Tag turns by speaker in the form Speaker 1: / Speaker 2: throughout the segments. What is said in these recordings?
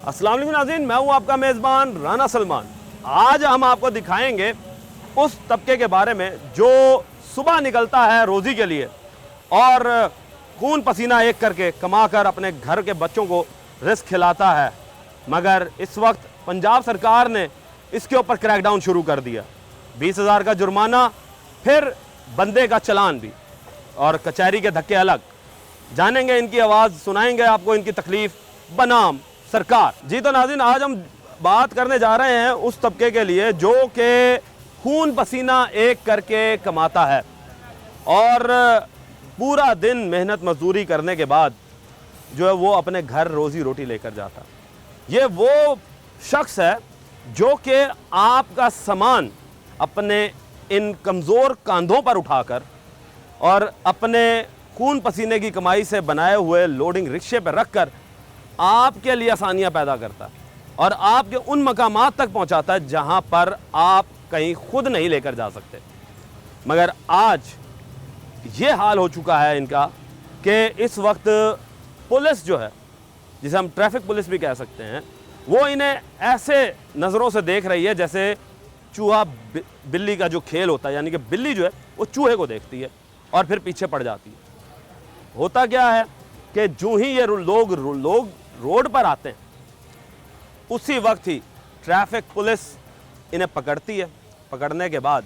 Speaker 1: अस्सलाम वालेकुम नाज़रीन, मैं हूं आपका मेज़बान राना सलमान। आज हम आपको दिखाएंगे उस तबके के बारे में जो सुबह निकलता है रोज़ी के लिए और खून पसीना एक करके कमा कर अपने घर के बच्चों को रिस्क खिलाता है, मगर इस वक्त पंजाब सरकार ने इसके ऊपर क्रैकडाउन शुरू कर दिया। 20,000 का जुर्माना, फिर बंदे का चलान भी और कचहरी के धक्के अलग। जानेंगे इनकी आवाज़, सुनाएंगे आपको इनकी तकलीफ़ बनाम सरकार। जी तो नाज़रीन, आज हम बात करने जा रहे हैं उस तबके के लिए जो कि खून पसीना एक करके कमाता है और पूरा दिन मेहनत मजदूरी करने के बाद जो है वो अपने घर रोज़ी रोटी लेकर जाता है। ये वो शख्स है जो कि आपका सामान अपने इन कमज़ोर कंधों पर उठाकर और अपने खून पसीने की कमाई से बनाए हुए लोडिंग रिक्शे पर रखकर आपके लिए आसानियां पैदा करता है और आपके उन मकामात तक पहुंचाता है जहां पर आप कहीं खुद नहीं लेकर जा सकते। मगर आज ये हाल हो चुका है इनका कि इस वक्त पुलिस जो है, जिसे हम ट्रैफिक पुलिस भी कह सकते हैं, वो इन्हें ऐसे नज़रों से देख रही है जैसे चूहा बिल्ली का जो खेल होता है, यानी कि बिल्ली जो है वो चूहे को देखती है और फिर पीछे पड़ जाती है। होता क्या है कि जो ही ये लोग रोड पर आते हैं उसी वक्त ही ट्रैफिक पुलिस इन्हें पकड़ती है। पकड़ने के बाद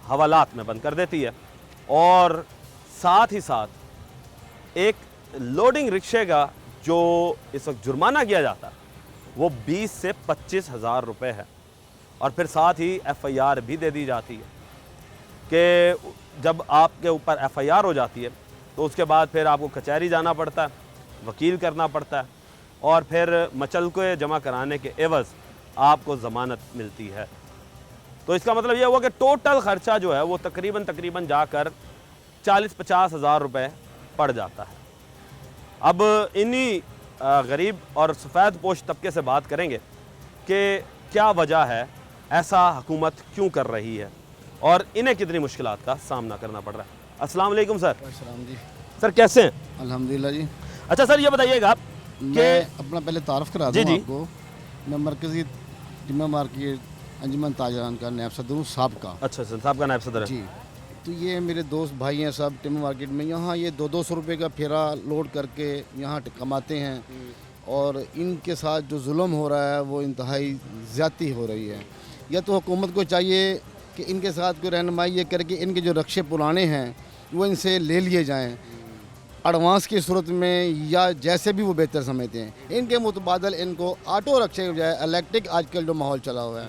Speaker 1: हवालात में बंद कर देती है और साथ ही साथ एक लोडिंग रिक्शे का जो इस वक्त जुर्माना किया जाता है वो 20 से 25,000 रुपये है और फिर साथ ही FIR भी दे दी जाती है कि जब आपके ऊपर FIR हो जाती है तो उसके बाद फिर आपको कचहरी जाना पड़ता है, वकील करना पड़ता है और फिर मचलके जमा कराने के एवज़ आपको ज़मानत मिलती है। तो इसका मतलब यह हुआ कि टोटल ख़र्चा जो है वो तकरीबन जाकर 40-50 हज़ार रुपये पड़ जाता है। अब इन्हीं गरीब और सफ़ेद पोश तबके से बात करेंगे कि क्या वजह है, ऐसा हुकूमत क्यों कर रही है और इन्हें कितनी मुश्किलात का सामना करना पड़ रहा है। अस्सलाम वालेकुम सर।
Speaker 2: अस्सलाम जी।
Speaker 1: सर कैसे हैं?
Speaker 2: अल्हम्दुलिल्लाह जी।
Speaker 1: अच्छा सर, ये बताइएगा
Speaker 2: मैं अपना पहले तारफ़ करा दूँ
Speaker 1: जी।
Speaker 2: आपको। मैं मरकज़ी जिम्मा मार्केट अंजुमन ताजरान का नायब सदर हूँ, साहब का।
Speaker 1: अच्छा सर, साहब का नायब सदर है
Speaker 2: जी। तो ये मेरे दोस्त भाई हैं सब टिम्मा मार्केट में, यहाँ ये 200 रुपये का फेरा लोड करके यहाँ कमाते हैं और इनके साथ जो जुल्म हो रहा है वो इंतहाई ज़्यादती हो रही है। या तो हुकूमत को चाहिए कि इनके साथ कोई रहनुमाई ये करके इनके जो रक्शे पुराने हैं वो इनसे ले लिए जाएँ एडवांस की सूरत में या जैसे भी वो बेहतर समझते हैं। इनके मुतबादल इनको ऑटो रक्शे के बजाय इलेक्ट्रिक, आजकल जो माहौल चला हुआ है,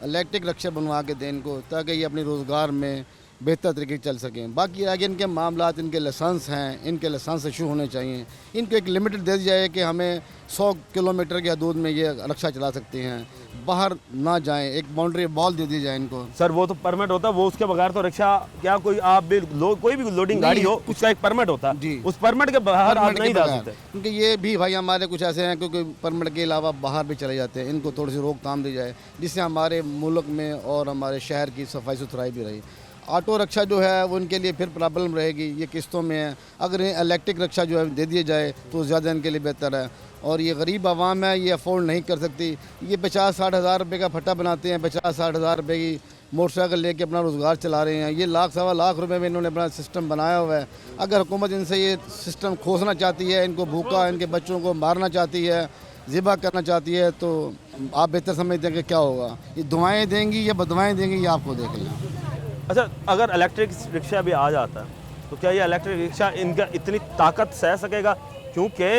Speaker 2: इलेक्ट्रिक रक्शे बनवा के दें इनको, ताकि ये अपने रोज़गार में बेहतर तरीके से चल सकें। बाकी आगे इनके मामलात, इनके लाइसेंस हैं, इनके लाइसेंस इशू होने चाहिए। इनको एक लिमिटेड दे दी जाए कि हमें 100 किलोमीटर की हदूद में ये रक्षा चला सकते हैं, बाहर ना जाएं, एक बाउंड्री बॉल दे दी जाए इनको।
Speaker 1: सर। वो तो परमिट होता है, वो उसके बगैर तो रिक्शा क्या कोई आप भी कोई भी लोडिंग गाड़ी हो उसका एक परमिट होता है
Speaker 2: जी।
Speaker 1: उस परमिट के बाहर आप नहीं जा सकते।
Speaker 2: क्योंकि ये भी भाई हमारे कुछ ऐसे हैं क्योंकि परमिट के अलावा बाहर भी चले जाते हैं। इनको थोड़ी सी रोकथाम दी जाए जिससे हमारे मुल्क में और हमारे शहर की सफाई सुथराई भी रही। ऑटो रक्षा जो है वो इनके लिए फिर प्रॉब्लम रहेगी, ये किस्तों में है। अगर इलेक्ट्रिक रक्षा जो है दे दिए जाए तो ज़्यादा इनके लिए बेहतर है। और ये गरीब आवाम है, ये अफोर्ड नहीं कर सकती। ये 50-60 हज़ार रुपये का फट्टा बनाते हैं, 50-60 हज़ार रुपये की मोटरसाइकिल लेके अपना रोज़गार चला रहे हैं। ये लाख-सवा लाख रुपये में इन्होंने अपना सिस्टम बनाया हुआ है। अगर हुकूमत इनसे ये सिस्टम खोसना चाहती है, इनको भूखा, इनके बच्चों को मारना चाहती है, ज़िबा करना चाहती है, तो आप बेहतर समझते हैं कि क्या होगा। ये दुआएँ देंगी या बदुआएँ देंगी, ये आपको देख लें।
Speaker 1: अच्छा, अगर इलेक्ट्रिक रिक्शा भी आ जाता है तो क्या ये इलेक्ट्रिक रिक्शा इनका इतनी ताकत सह सकेगा? क्योंकि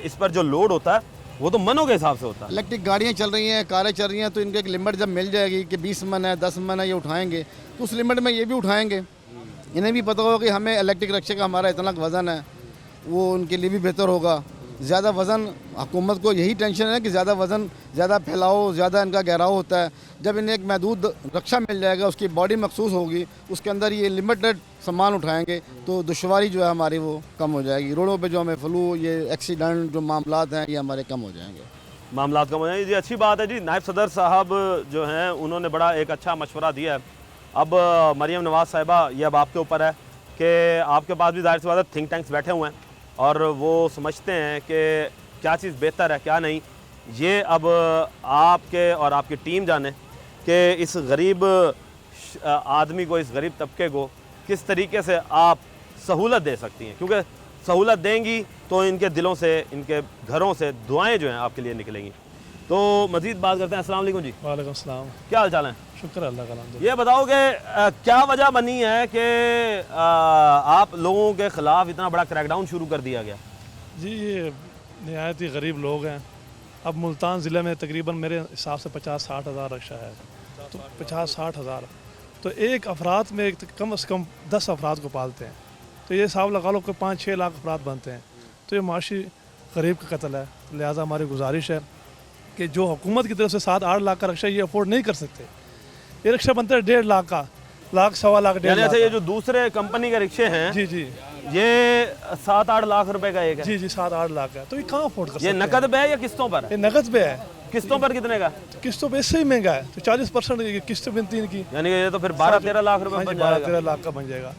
Speaker 1: इस पर जो लोड होता है वो तो मनों के हिसाब से होता है।
Speaker 2: इलेक्ट्रिक गाड़ियाँ चल रही हैं, कारें चल रही हैं, तो इनके एक लिमिट जब मिल जाएगी कि 20 मन है, 10 मन है, ये उठाएंगे, तो उस लिमिट में ये भी उठाएंगे। इन्हें भी पता होगा कि हमें इलेक्ट्रिक रिक्शे का हमारा इतना वज़न है, वो उनके लिए भी बेहतर होगा। ज़्यादा वज़न, हुकूमत को यही टेंशन है कि ज़्यादा वज़न, ज़्यादा फैलाव, ज़्यादा इनका गहराव होता है। जब इन्हें एक महदूद रक्षा मिल जाएगा, उसकी बॉडी मखसूस होगी, उसके अंदर ये लिमिटेड सामान उठाएंगे, तो दुश्वारी जो है हमारी वो कम हो जाएगी। रोडों पे जो हमें फ्लू, ये एक्सीडेंट जो मामलात हैं, ये हमारे कम हो जाएंगे।
Speaker 1: मामलात कम हो जाएंगे जी, अच्छी बात है जी। नायब सदर साहब जो हैं उन्होंने बड़ा एक अच्छा मशवरा दिया है। अब मरियम नवाज़ साहिबा, ये अब आपके ऊपर है कि आपके पास भी ज़ाहिर सी बात है थिंक टैंक्स बैठे हुए हैं और वो समझते हैं कि क्या चीज़ बेहतर है क्या नहीं। ये अब आपके और आपकी टीम जाने कि इस गरीब आदमी को, इस गरीब तबके को किस तरीके से आप सहूलत दे सकती हैं, क्योंकि सहूलत देंगी तो इनके दिलों से, इनके घरों से दुआएं जो हैं आपके लिए निकलेंगी। तो मज़ीद बात करते हैं। अस्सलाम वालेकुम जी।
Speaker 3: वालेकुम सलाम।
Speaker 1: क्या हाल चाल है?
Speaker 3: शुक्र अल्लाह का। अल्हम्दुलिल्लाह।
Speaker 1: ये बताओ कि क्या वजह बनी है कि आप लोगों के ख़िलाफ़ इतना बड़ा क्रैकडाउन शुरू कर दिया गया?
Speaker 3: जी ये नहायत ही गरीब लोग हैं। अब मुल्तान ज़िले में तकरीबन मेरे हिसाब से 50-60 हज़ार रक्षा है, तो 50-60 हज़ार, तो एक अफराद में कम से कम 10 अफराद को पालते हैं, तो ये हिसाब लगा लो कि 5-6 लाख अफराद बनते हैं। तो ये माशी गरीब का कत्ल है। लिहाजा हमारी गुजारिश है कि जो हुकूमत की तरफ से 7-8 लाख का रक्षा ये अफोर्ड नहीं कर सकते, ये रिक्शा बनता है 1.5 लाख का, लाख, सवा लाख, 1.5 लाख।
Speaker 1: ये जो दूसरे कंपनी के रिक्शे हैं,
Speaker 3: जी जी,
Speaker 1: ये 7-8 लाख रुपए का एक है।
Speaker 3: जी जी, 7-8 लाख है। तो ये कहाँ अफोर्ड कर सकते
Speaker 1: ये
Speaker 3: हैं?
Speaker 1: नकद पे है या किस्तों पर?
Speaker 3: ये नकद पे है।
Speaker 1: किस्तों पर कितने का?
Speaker 3: तो किस्तों पे इससे ही महंगा है, तो 40% किस्त बनती है इनकी,
Speaker 1: यानी कि ये तो फिर 12-13 लाख रुपए बन जाएगा।
Speaker 3: 12-13 लाख का बन जाएगा।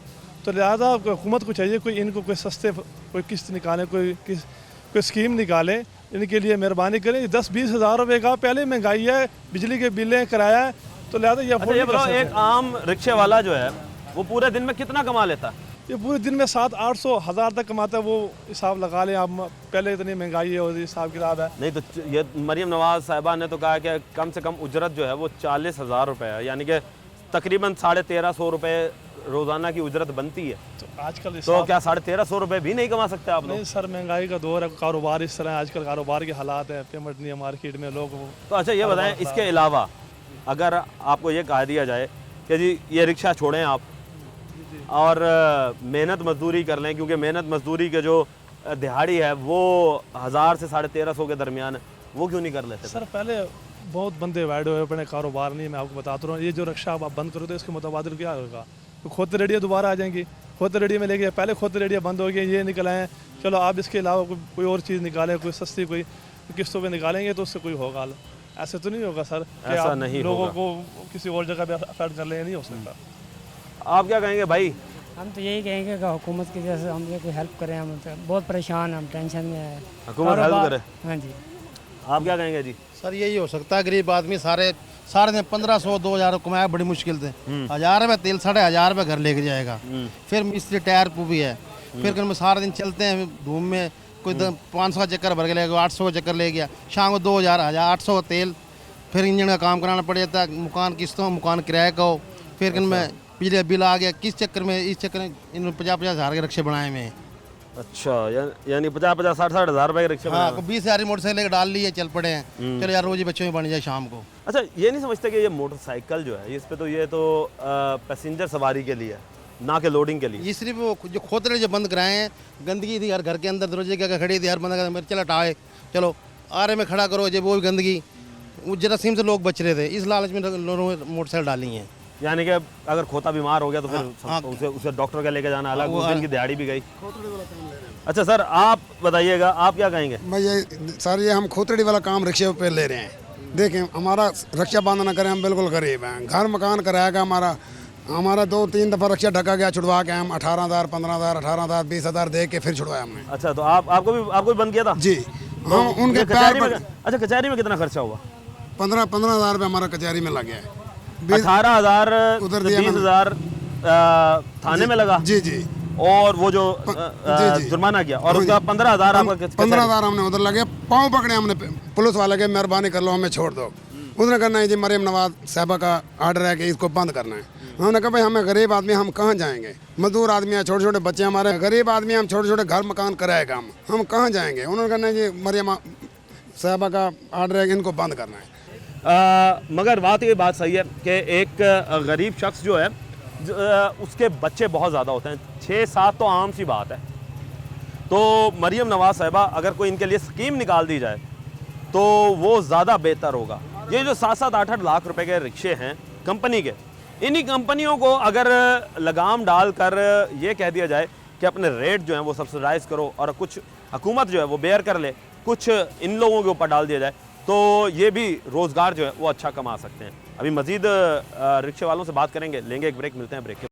Speaker 3: तो लिहाजा हुकूमत को चाहिए कोई इनको कोई सस्ते कोई किस्त निकाले, कोई स्कीम निकाले, इनके लिए मेहरबानी करें। 10-20 हज़ार रुपये का पहले महंगाई है, बिजली के बिलें, किराया है, तो लिहाजा ये
Speaker 1: अच्छा, ये बताओ, एक आम रिक्शे वाला जो है वो पूरे दिन में कितना कमा लेता है?
Speaker 3: ये पूरे दिन में 700-800 हज़ार तक कमाता है। वो हिसाब लगा लें आप, पहले इतनी महंगाई है और हिसाब किताब है।
Speaker 1: नहीं तो ये मरियम नवाज साहिबा ने तो कहा कि कम से कम उजरत जो है वो 40,000 रुपये है, यानी कि तकरीबन 1350 रुपये रोज़ाना की उजरत बनती है।
Speaker 3: तो आजकल
Speaker 1: तो क्या 1350 रुपये भी नहीं कमा सकते आप लोग?
Speaker 3: नहीं सर, महंगाई का दौर है, कारोबार इस तरह है, आजकल कारोबार के हालात है, पेमेंट नहीं है मार्केट में लोग।
Speaker 1: तो अच्छा ये बताएं, इसके अलावा अगर आपको ये कहा दिया जाए कि जी ये रिक्शा छोड़ें आप और मेहनत मजदूरी कर लें, क्योंकि मेहनत मजदूरी के जो दिहाड़ी है वो 1000 से 1350 के दरमियान है, वो क्यों नहीं कर लेते?
Speaker 3: सर पहले बहुत बंदे वाइड हुए अपने कारोबार नहीं, मैं आपको बताता रहा हूँ। ये जो रिक्शा आप बंद करो तो इसके मुतबादिल क्या होगा? तो खोते रेडियो दोबारा आ जाएंगी, खोते रेडियो में लेके पहले खोते रेडियो बंद हो गए, ये निकल आए, चलो आप इसके अलावा कोई और चीज़ निकालें, कोई सस्ती कोई किस्तों पे निकालेंगे तो उससे कोई होगा। ऐसे तो नहीं होगा सर कि
Speaker 1: ऐसा
Speaker 3: आप
Speaker 1: नहीं
Speaker 3: लोगों
Speaker 1: होगा।
Speaker 3: को किसी और जगह पे अफेक्ट कर लें, नहीं हो सकता।
Speaker 1: आप क्या कहेंगे भाई?
Speaker 4: हम तो यही कहेंगे कि हुकूमत की तरफ से हम कोई हेल्प करें। हम तो बहुत परेशान, हम टेंशन में हैं।
Speaker 1: हुकूमत हेल्प
Speaker 4: कारोबार-
Speaker 1: करे।
Speaker 4: हाँ जी।
Speaker 1: आप क्या कहेंगे जी?
Speaker 5: सर यही हो सकता है, गरीब आदमी सारे दिन 1500-2000 कमाया बड़ी मुश्किल से, 1000 रुपये तेल, 1500 रुपये घर लेके जाएगा। फिर मिस्त्री टायर को भी है, फिर कल में सारा दिन चलते हैं धूम में, कोई 500 का चक्कर भर के ले गया, 800 का चक्कर ले गया, शाम को 2000, 1800 का तेल, फिर इंजन का काम कराना पड़ जाता है, मकान किस्तों, मकान किराए का हो, फिर कल में बिजली का बिल आ गया। किस चक्कर में, इस चक्कर में इन 50-50 हज़ार के रिक्शे बनाए हुए हैं।
Speaker 1: अच्छा, यानी 50-50, 60-60 हज़ार रुपये के रिक्शे
Speaker 5: हाँ,
Speaker 1: बनाए।
Speaker 5: 20 हज़ार मोटरसाइकिल लेकर डाल लिए, चल पड़े हैं, चलो यार रोज ही बच्चों में बन जाए शाम को।
Speaker 1: अच्छा, ये नहीं समझते कि ये मोटरसाइकिल जो है इस पे तो ये तो पैसेंजर सवारी के लिए है, ना कि लोडिंग के लिए।
Speaker 5: ये सिर्फ वो जो खोतरे जो बंद कराए हैं, गंदगी थी हर घर के अंदर, दरवाजे के आगे खड़ी थी, हर बंद कर मेरे चल हटाए, चलो आरे में खड़ा करो, जो वो भी गंदगी, वो जरासीम से लोग बच रहे थे, इस लालच में लोगों ने मोटरसाइकिल डाली हैं।
Speaker 1: यानी कि अगर खोता बीमार हो गया तो फिर
Speaker 5: हाँ।
Speaker 1: उसे डॉक्टर का लेके जाना अलग, उस दिन की दिहाड़ी भी गई। अच्छा सर, आप बताइएगा, आप क्या कहेंगे?
Speaker 6: भाई ये सर, ये हम खोतड़ी वाला काम रिक्शे पे ले रहे हैं। देखें, हमारा रक्षा बांध ना करें, हम बिल्कुल गरीब हैं, घर मकान कराएगा हमारा 2-3 दफ़ा रक्षा ढका गया, छुड़वा के हम 18,000, 15,000, 18,000, 20,000 दे के फिर छुड़वाया हमने।
Speaker 1: अच्छा, तो आपको भी बंद किया था?
Speaker 6: जी, हम उनके पैर पर।
Speaker 1: अच्छा, कचहरी में कितना खर्चा हुआ?
Speaker 6: 15,000 रुपये हमारा कचहरी में लग गया है।
Speaker 1: 18,000
Speaker 6: उधर दिया मैंने।
Speaker 1: 20,000 थाने में लगा,
Speaker 6: जी जी,
Speaker 1: और वो जो
Speaker 6: जी।
Speaker 1: जुर्माना किया, और उसका 15,000 आपका
Speaker 6: 15,000 हमने उधर लगे, पाँव पकड़े हमने पुलिस वाले के, मेहरबानी कर लो हमें छोड़ दो। उसने करना है जी, मरियम नवाज साहबा का आर्डर है कि इसको बंद करना है। हमने कहा भाई हमें गरीब आदमी, हम कहाँ जाएंगे? मजदूर आदमी है, छोटे छोटे बच्चे हमारे, गरीब आदमी, हम छोटे छोटे घर मकान कराएगा, हम कहाँ जाएंगे? उन्होंने कहना है जी मरियम साहबा का आर्डर है कि इनको बंद करना है।
Speaker 1: मगर बात ये बात सही है कि एक गरीब शख्स जो है उसके बच्चे बहुत ज़्यादा होते हैं, 6-7 तो आम सी बात है। तो मरियम नवाज साहिबा अगर कोई इनके लिए स्कीम निकाल दी जाए तो वो ज़्यादा बेहतर होगा। ये जो 7-7, 8-8 लाख रुपए के रिक्शे हैं कंपनी के, इन्हीं कंपनियों को अगर लगाम डालकर ये कह दिया जाए कि अपने रेट जो है वो सब्सिडाइज करो और कुछ हुकूमत जो है वो बेयर कर ले, कुछ इन लोगों के ऊपर डाल दिया जाए, तो ये भी रोज़गार जो है वो अच्छा कमा सकते हैं। अभी मज़ीद रिक्शे वालों से बात करेंगे, लेंगे एक ब्रेक, मिलते हैं ब्रेक के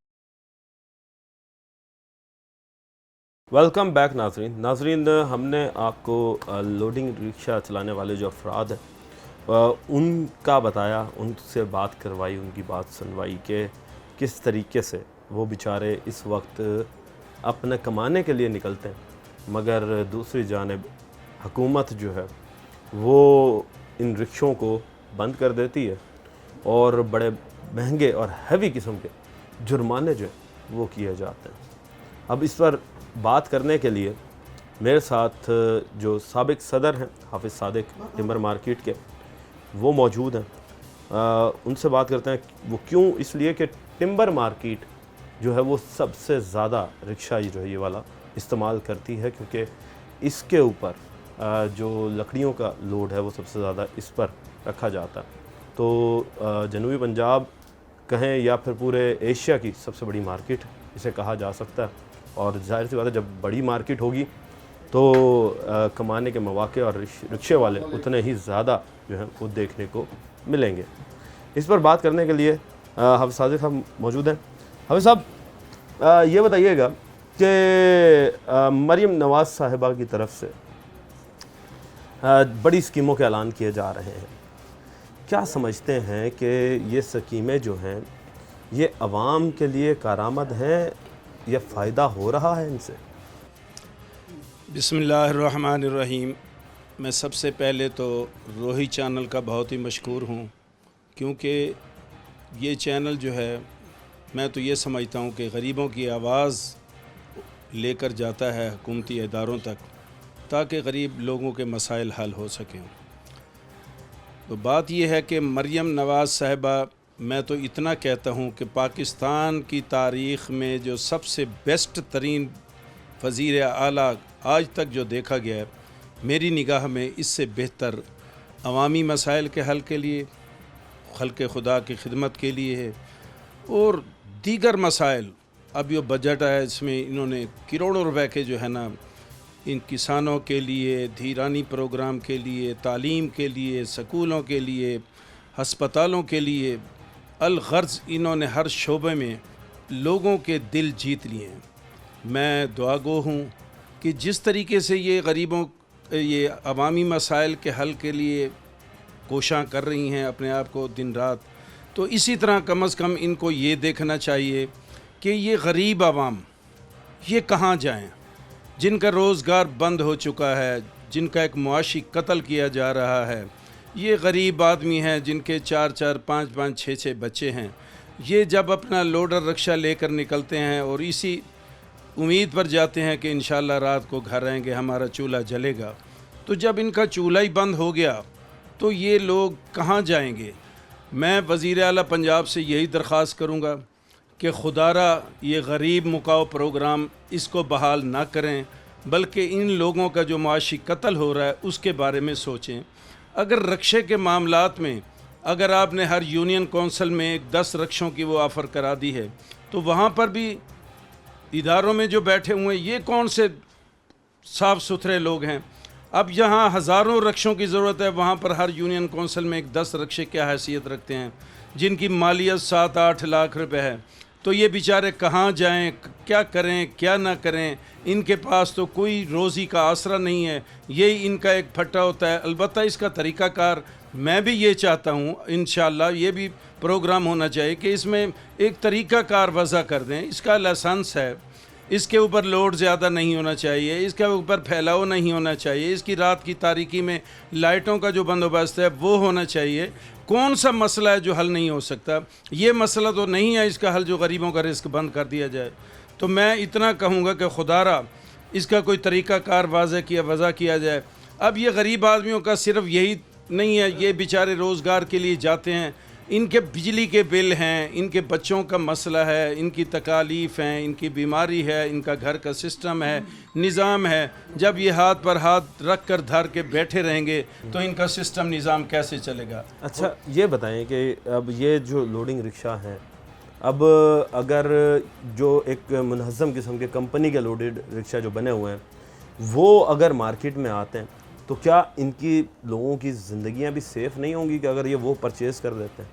Speaker 1: वेलकम बैक नाजरीन, हमने आपको लोडिंग रिक्शा चलाने वाले जो अफराद हैं उनका बताया, उनसे बात करवाई, उनकी बात सुनवाई कि किस तरीके से वो बेचारे इस वक्त अपने कमाने के लिए निकलते हैं, मगर दूसरी जानिब हुकूमत जो है वो इन रिक्शों को बंद कर देती है और बड़े महंगे और हैवी किस्म के जुर्माने जो है वो किए जाते हैं। अब इस पर बात करने के लिए मेरे साथ जो साबिक सदर हैं हाफिज़ सादिक टिम्बर मार्केट के, वो मौजूद हैं। उनसे बात करते हैं वो क्यों, इसलिए कि टिम्बर मार्केट जो है वो सबसे ज़्यादा रिक्शा जो है ये वाला इस्तेमाल करती है, क्योंकि इसके ऊपर जो लकड़ियों का लोड है वो सबसे ज़्यादा इस पर रखा जाता है। तो जनूबी पंजाब कहें या फिर पूरे एशिया की सबसे बड़ी मार्केट इसे कहा जा सकता है, और जाहिर सी बात है जब बड़ी मार्केट होगी तो कमाने के मौके और रिक्शे वाले उतने ही ज़्यादा जो है वो देखने को मिलेंगे। इस पर बात करने के लिए हाफिज़ सादिक साहब मौजूद हैं। हाफिज़ साहब, ये बताइएगा कि मरियम नवाज़ साहिबा की तरफ से बड़ी स्कीमों के ऐलान किए जा रहे हैं, क्या समझते हैं कि ये स्कीमें जो हैं ये अवाम के लिए कारामद हैं या फ़ायदा हो रहा है इनसे?
Speaker 7: बिस्मिल्लाहिर्रहमानिर्रहीम। मैं सबसे पहले तो रोही चैनल का बहुत ही मशकूर हूँ, क्योंकि ये चैनल जो है मैं तो ये समझता हूँ कि गरीबों की आवाज़ लेकर जाता है हुकूमती इदारों तक, ताकि गरीब लोगों के मसाइल हल हो सकें। तो बात यह है कि मरियम नवाज़ साहिबा, मैं तो इतना कहता हूँ कि पाकिस्तान की तारीख़ में जो सबसे बेस्ट तरीन वज़ीर आला आज तक जो देखा गया है, मेरी निगाह में इससे बेहतर अवामी मसाइल के हल के लिए, खल्क़ खुदा की खिदमत के लिए है, और दीगर मसाइल। अब ये बजट है, इसमें इन्होंने करोड़ों रुपए के जो है ना इन किसानों के लिए, धीरानी प्रोग्राम के लिए, तालीम के लिए, स्कूलों के लिए, हस्पतालों के लिए, अलगर्ज़ इन्होंने हर शोबे में लोगों के दिल जीत लिए हैं। मैं दुआगो हूँ कि जिस तरीके से ये गरीबों, ये अवामी मसाइल के हल के लिए कोशिश कर रही हैं अपने आप को दिन रात, तो इसी तरह कम से कम इनको ये देखना चाहिए कि ये गरीब आवाम ये कहाँ जाएं, जिनका रोज़गार बंद हो चुका है, जिनका एक मुआशी कत्ल किया जा रहा है। ये गरीब आदमी हैं जिनके 4-4, 5-5, 6-6 बच्चे हैं। ये जब अपना लोडर रिक्शा लेकर निकलते हैं और इसी उम्मीद पर जाते हैं कि इंशाल्लाह रात को घर आएंगे, हमारा चूल्हा जलेगा, तो जब इनका चूल्हा ही बंद हो गया तो ये लोग कहाँ जाएंगे। मैं वज़ीर आला पंजाब से यही दरख्वास्त करूँगा कि खुदारा ये गरीब मुकाओ प्रोग्राम इसको बहाल ना करें, बल्कि इन लोगों का जो मुआशी कत्ल हो रहा है उसके बारे में सोचें। अगर रक्शे के मामलात में अगर आपने हर यूनियन कौंसिल में 10 रक्षों की वो ऑफ़र करा दी है, तो वहाँ पर भी इदारों में जो बैठे हुए हैं ये कौन से साफ़ सुथरे लोग हैं। अब यहाँ हज़ारों रक्षों की ज़रूरत है, वहाँ पर हर यूनियन कौंसिल में 10 रक्षे क्या हैसियत रखते हैं, जिनकी मालियत 7-8 लाख रुपए है। तो ये बेचारे कहाँ जाएं, क्या करें क्या ना करें, इनके पास तो कोई रोज़ी का आसरा नहीं है, यही इनका एक फट्टा होता है। अलबत्ता इसका तरीक़ाकार मैं भी ये चाहता हूँ, इंशाअल्लाह ये भी प्रोग्राम होना चाहिए कि इसमें एक तरीक़ाकार वज़ा कर दें। इसका लाइसेंस है, इसके ऊपर लोड ज़्यादा नहीं होना चाहिए, इसके ऊपर फैलाव नहीं होना चाहिए, इसकी रात की तारीकी में लाइटों का जो बंदोबस्त है वो होना चाहिए। कौन सा मसला है जो हल नहीं हो सकता? ये मसला तो नहीं है इसका हल जो गरीबों का रिस्क बंद कर दिया जाए। तो मैं इतना कहूँगा कि खुदारा इसका कोई तरीक़ाकार वज़ा किया जाए। अब ये गरीब आदमियों का सिर्फ यही नहीं है, ये बेचारे रोज़गार के लिए जाते हैं, इनके बिजली के बिल हैं, इनके बच्चों का मसला है, इनकी तकालीफ़ हैं, इनकी बीमारी है, इनका घर का सिस्टम है, निज़ाम है। जब ये हाथ पर हाथ रख कर धर के बैठे रहेंगे तो इनका सिस्टम निज़ाम कैसे चलेगा।
Speaker 1: अच्छा ये बताएं कि अब ये जो लोडिंग रिक्शा हैं, अब अगर जो एक मुनज़्ज़म किस्म के कंपनी के लोडेड रिक्शा जो बने हुए हैं वो अगर मार्केट में आते हैं, तो क्या इनकी लोगों की ज़िंदगियां भी सेफ़ नहीं होंगी कि अगर ये वो परचेज़ कर देते हैं?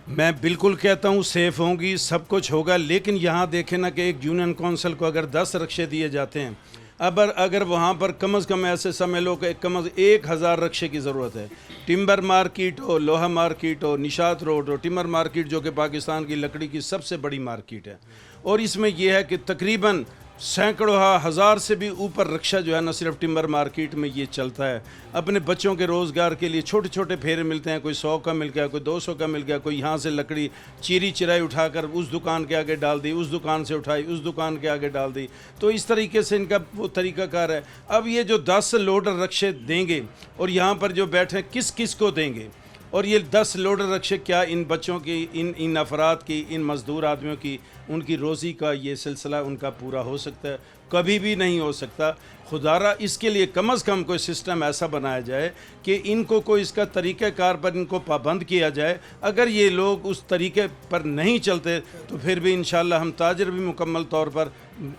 Speaker 7: मैं बिल्कुल कहता हूँ सेफ़ होंगी, सब कुछ होगा, लेकिन यहाँ देखें ना कि एक यूनियन कौंसिल को अगर 10 रिक्शे दिए जाते हैं अब अगर वहाँ पर कम से कम ऐसे समझ लो कि कम से 1000 रक्शे की ज़रूरत है। टिम्बर मार्केट हो, लोहा मार्केट हो, निशात रोड हो, टिम्बर मार्केट जो कि पाकिस्तान की लकड़ी की सबसे बड़ी मार्केट है, और इसमें यह है कि तकरीबन सैकड़ों हज़ार से भी ऊपर रक्षा जो है ना सिर्फ टिम्बर मार्केट में ये चलता है। अपने बच्चों के रोज़गार के लिए छोटे छोटे फेरे मिलते हैं, कोई 100 का मिल गया, कोई 200 का मिल गया, कोई यहाँ से लकड़ी चीरी चिराई उठाकर उस दुकान के आगे डाल दी, उस दुकान से उठाई उस दुकान के आगे डाल दी। तो इस तरीके से इनका वो तरीक़ाकार है। अब ये जो 10 लोडर रक्शे देंगे और यहाँ पर जो बैठे किस किस को देंगे, और ये 10 लोडर रक्शे क्या इन बच्चों की, इन अफराद की, इन मज़दूर आदमियों की, उनकी रोज़ी का ये सिलसिला उनका पूरा हो सकता है? कभी भी नहीं हो सकता। खुदारा इसके लिए कम से कम कोई सिस्टम ऐसा बनाया जाए कि इनको कोई इसका तरीक़ाकार पर इनको पाबंद किया जाए। अगर ये लोग उस तरीके पर नहीं चलते तो फिर भी इंशाअल्लाह हम ताजर भी मुकम्मल तौर पर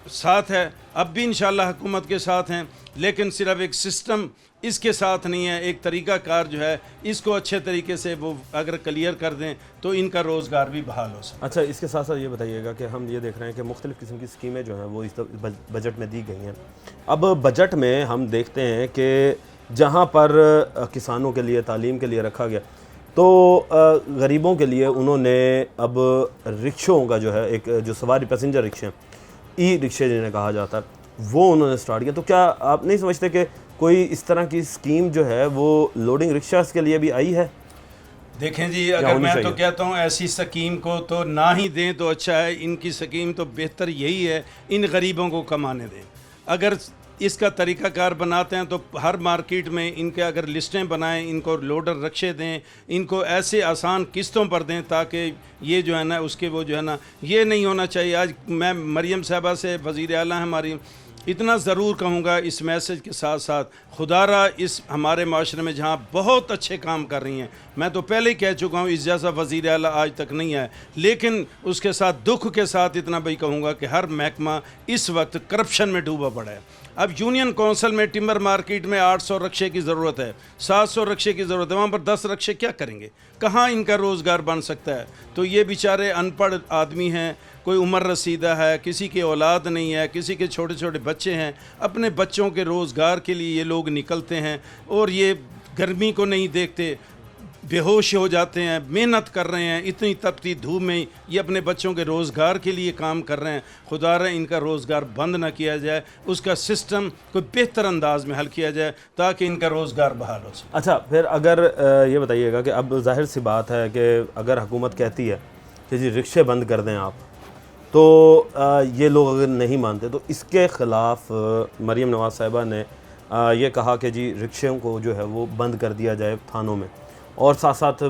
Speaker 7: साथ है, अब भी इंशाअल्लाह हुकूमत के साथ हैं, लेकिन सिर्फ एक सिस्टम इसके साथ नहीं है, एक तरीक़ाकार जो है इसको अच्छे तरीके से वो अगर क्लियर कर दें तो इनका रोज़गार भी बहाल हो सकता है।
Speaker 1: अच्छा, इसके साथ साथ ये बताइएगा कि हम ये देख रहे हैं कि मुख्तलिफ़ किस्म की स्कीमें जो हैं वो इस बजट में दी गई हैं। अब बजट में हम देखते हैं कि जहाँ पर किसानों के लिए, तालीम के लिए रखा गया, तो गरीबों के लिए उन्होंने अब रिक्शों का जो है एक जो सवारी पैसेंजर रिक्शे, ई रिक्शे जिन्हें कहा जाता है, वो उन्होंने स्टार्ट किया। तो क्या आप नहीं समझते कि कोई इस तरह की स्कीम जो है वो लोडिंग रिक्शास के लिए भी आई है?
Speaker 7: देखें जी, अगर मैं तो कहता हूँ ऐसी स्कीम को तो ना ही दें तो अच्छा है। इनकी स्कीम तो बेहतर यही है, इन गरीबों को कमाने दें। अगर इसका तरीक़ाकार बनाते हैं तो हर मार्केट में इनके अगर लिस्टें बनाएं, इनको लोडर रक्शे दें, इनको ऐसे आसान किस्तों पर दें ताकि ये जो है ना उसके वो जो है ना, ये नहीं होना चाहिए। आज मैं मरियम साहबा से, वज़ीर आला हमारी, इतना ज़रूर कहूँगा इस मैसेज के साथ साथ, खुदारा इस हमारे माशरे में जहाँ बहुत अच्छे काम कर रही हैं, मैं तो पहले ही कह चुका हूँ इस जैसा वज़ीर आला आज तक नहीं है, लेकिन उसके साथ दुख के साथ इतना भी कहूँगा कि हर महकमा इस वक्त करप्शन में डूबा पड़ा है। अब यूनियन काउंसिल में टिम्बर मार्केट में 800 रक्शे की ज़रूरत है, 700 रक्शे की ज़रूरत है, वहाँ पर 10 रक्शे क्या करेंगे? कहाँ इनका रोज़गार बन सकता है? तो ये बेचारे अनपढ़ आदमी हैं, कोई उम्र रसीदा है, किसी की औलाद नहीं है, किसी के छोटे छोटे बच्चे हैं, अपने बच्चों के रोज़गार के लिए ये लोग निकलते हैं और ये गर्मी को नहीं देखते, बेहोश हो जाते हैं, मेहनत कर रहे हैं इतनी तपती धूप में, ये अपने बच्चों के रोज़गार के लिए काम कर रहे हैं। खुदारा इनका रोज़गार बंद ना किया जाए, उसका सिस्टम कोई बेहतर अंदाज में हल किया जाए ताकि इनका रोज़गार बहाल हो सके।
Speaker 1: अच्छा, फिर अगर ये बताइएगा कि अब जाहिर सी बात है कि अगर हुकूमत कहती है कि जी रिक्शे बंद कर दें आप, तो ये लोग अगर नहीं मानते तो इसके ख़िलाफ़ मरीम नवाज़ साहिबा ने ये कहा कि जी रिक्शों को जो है वो बंद कर दिया जाए थानों में, और साथ साथ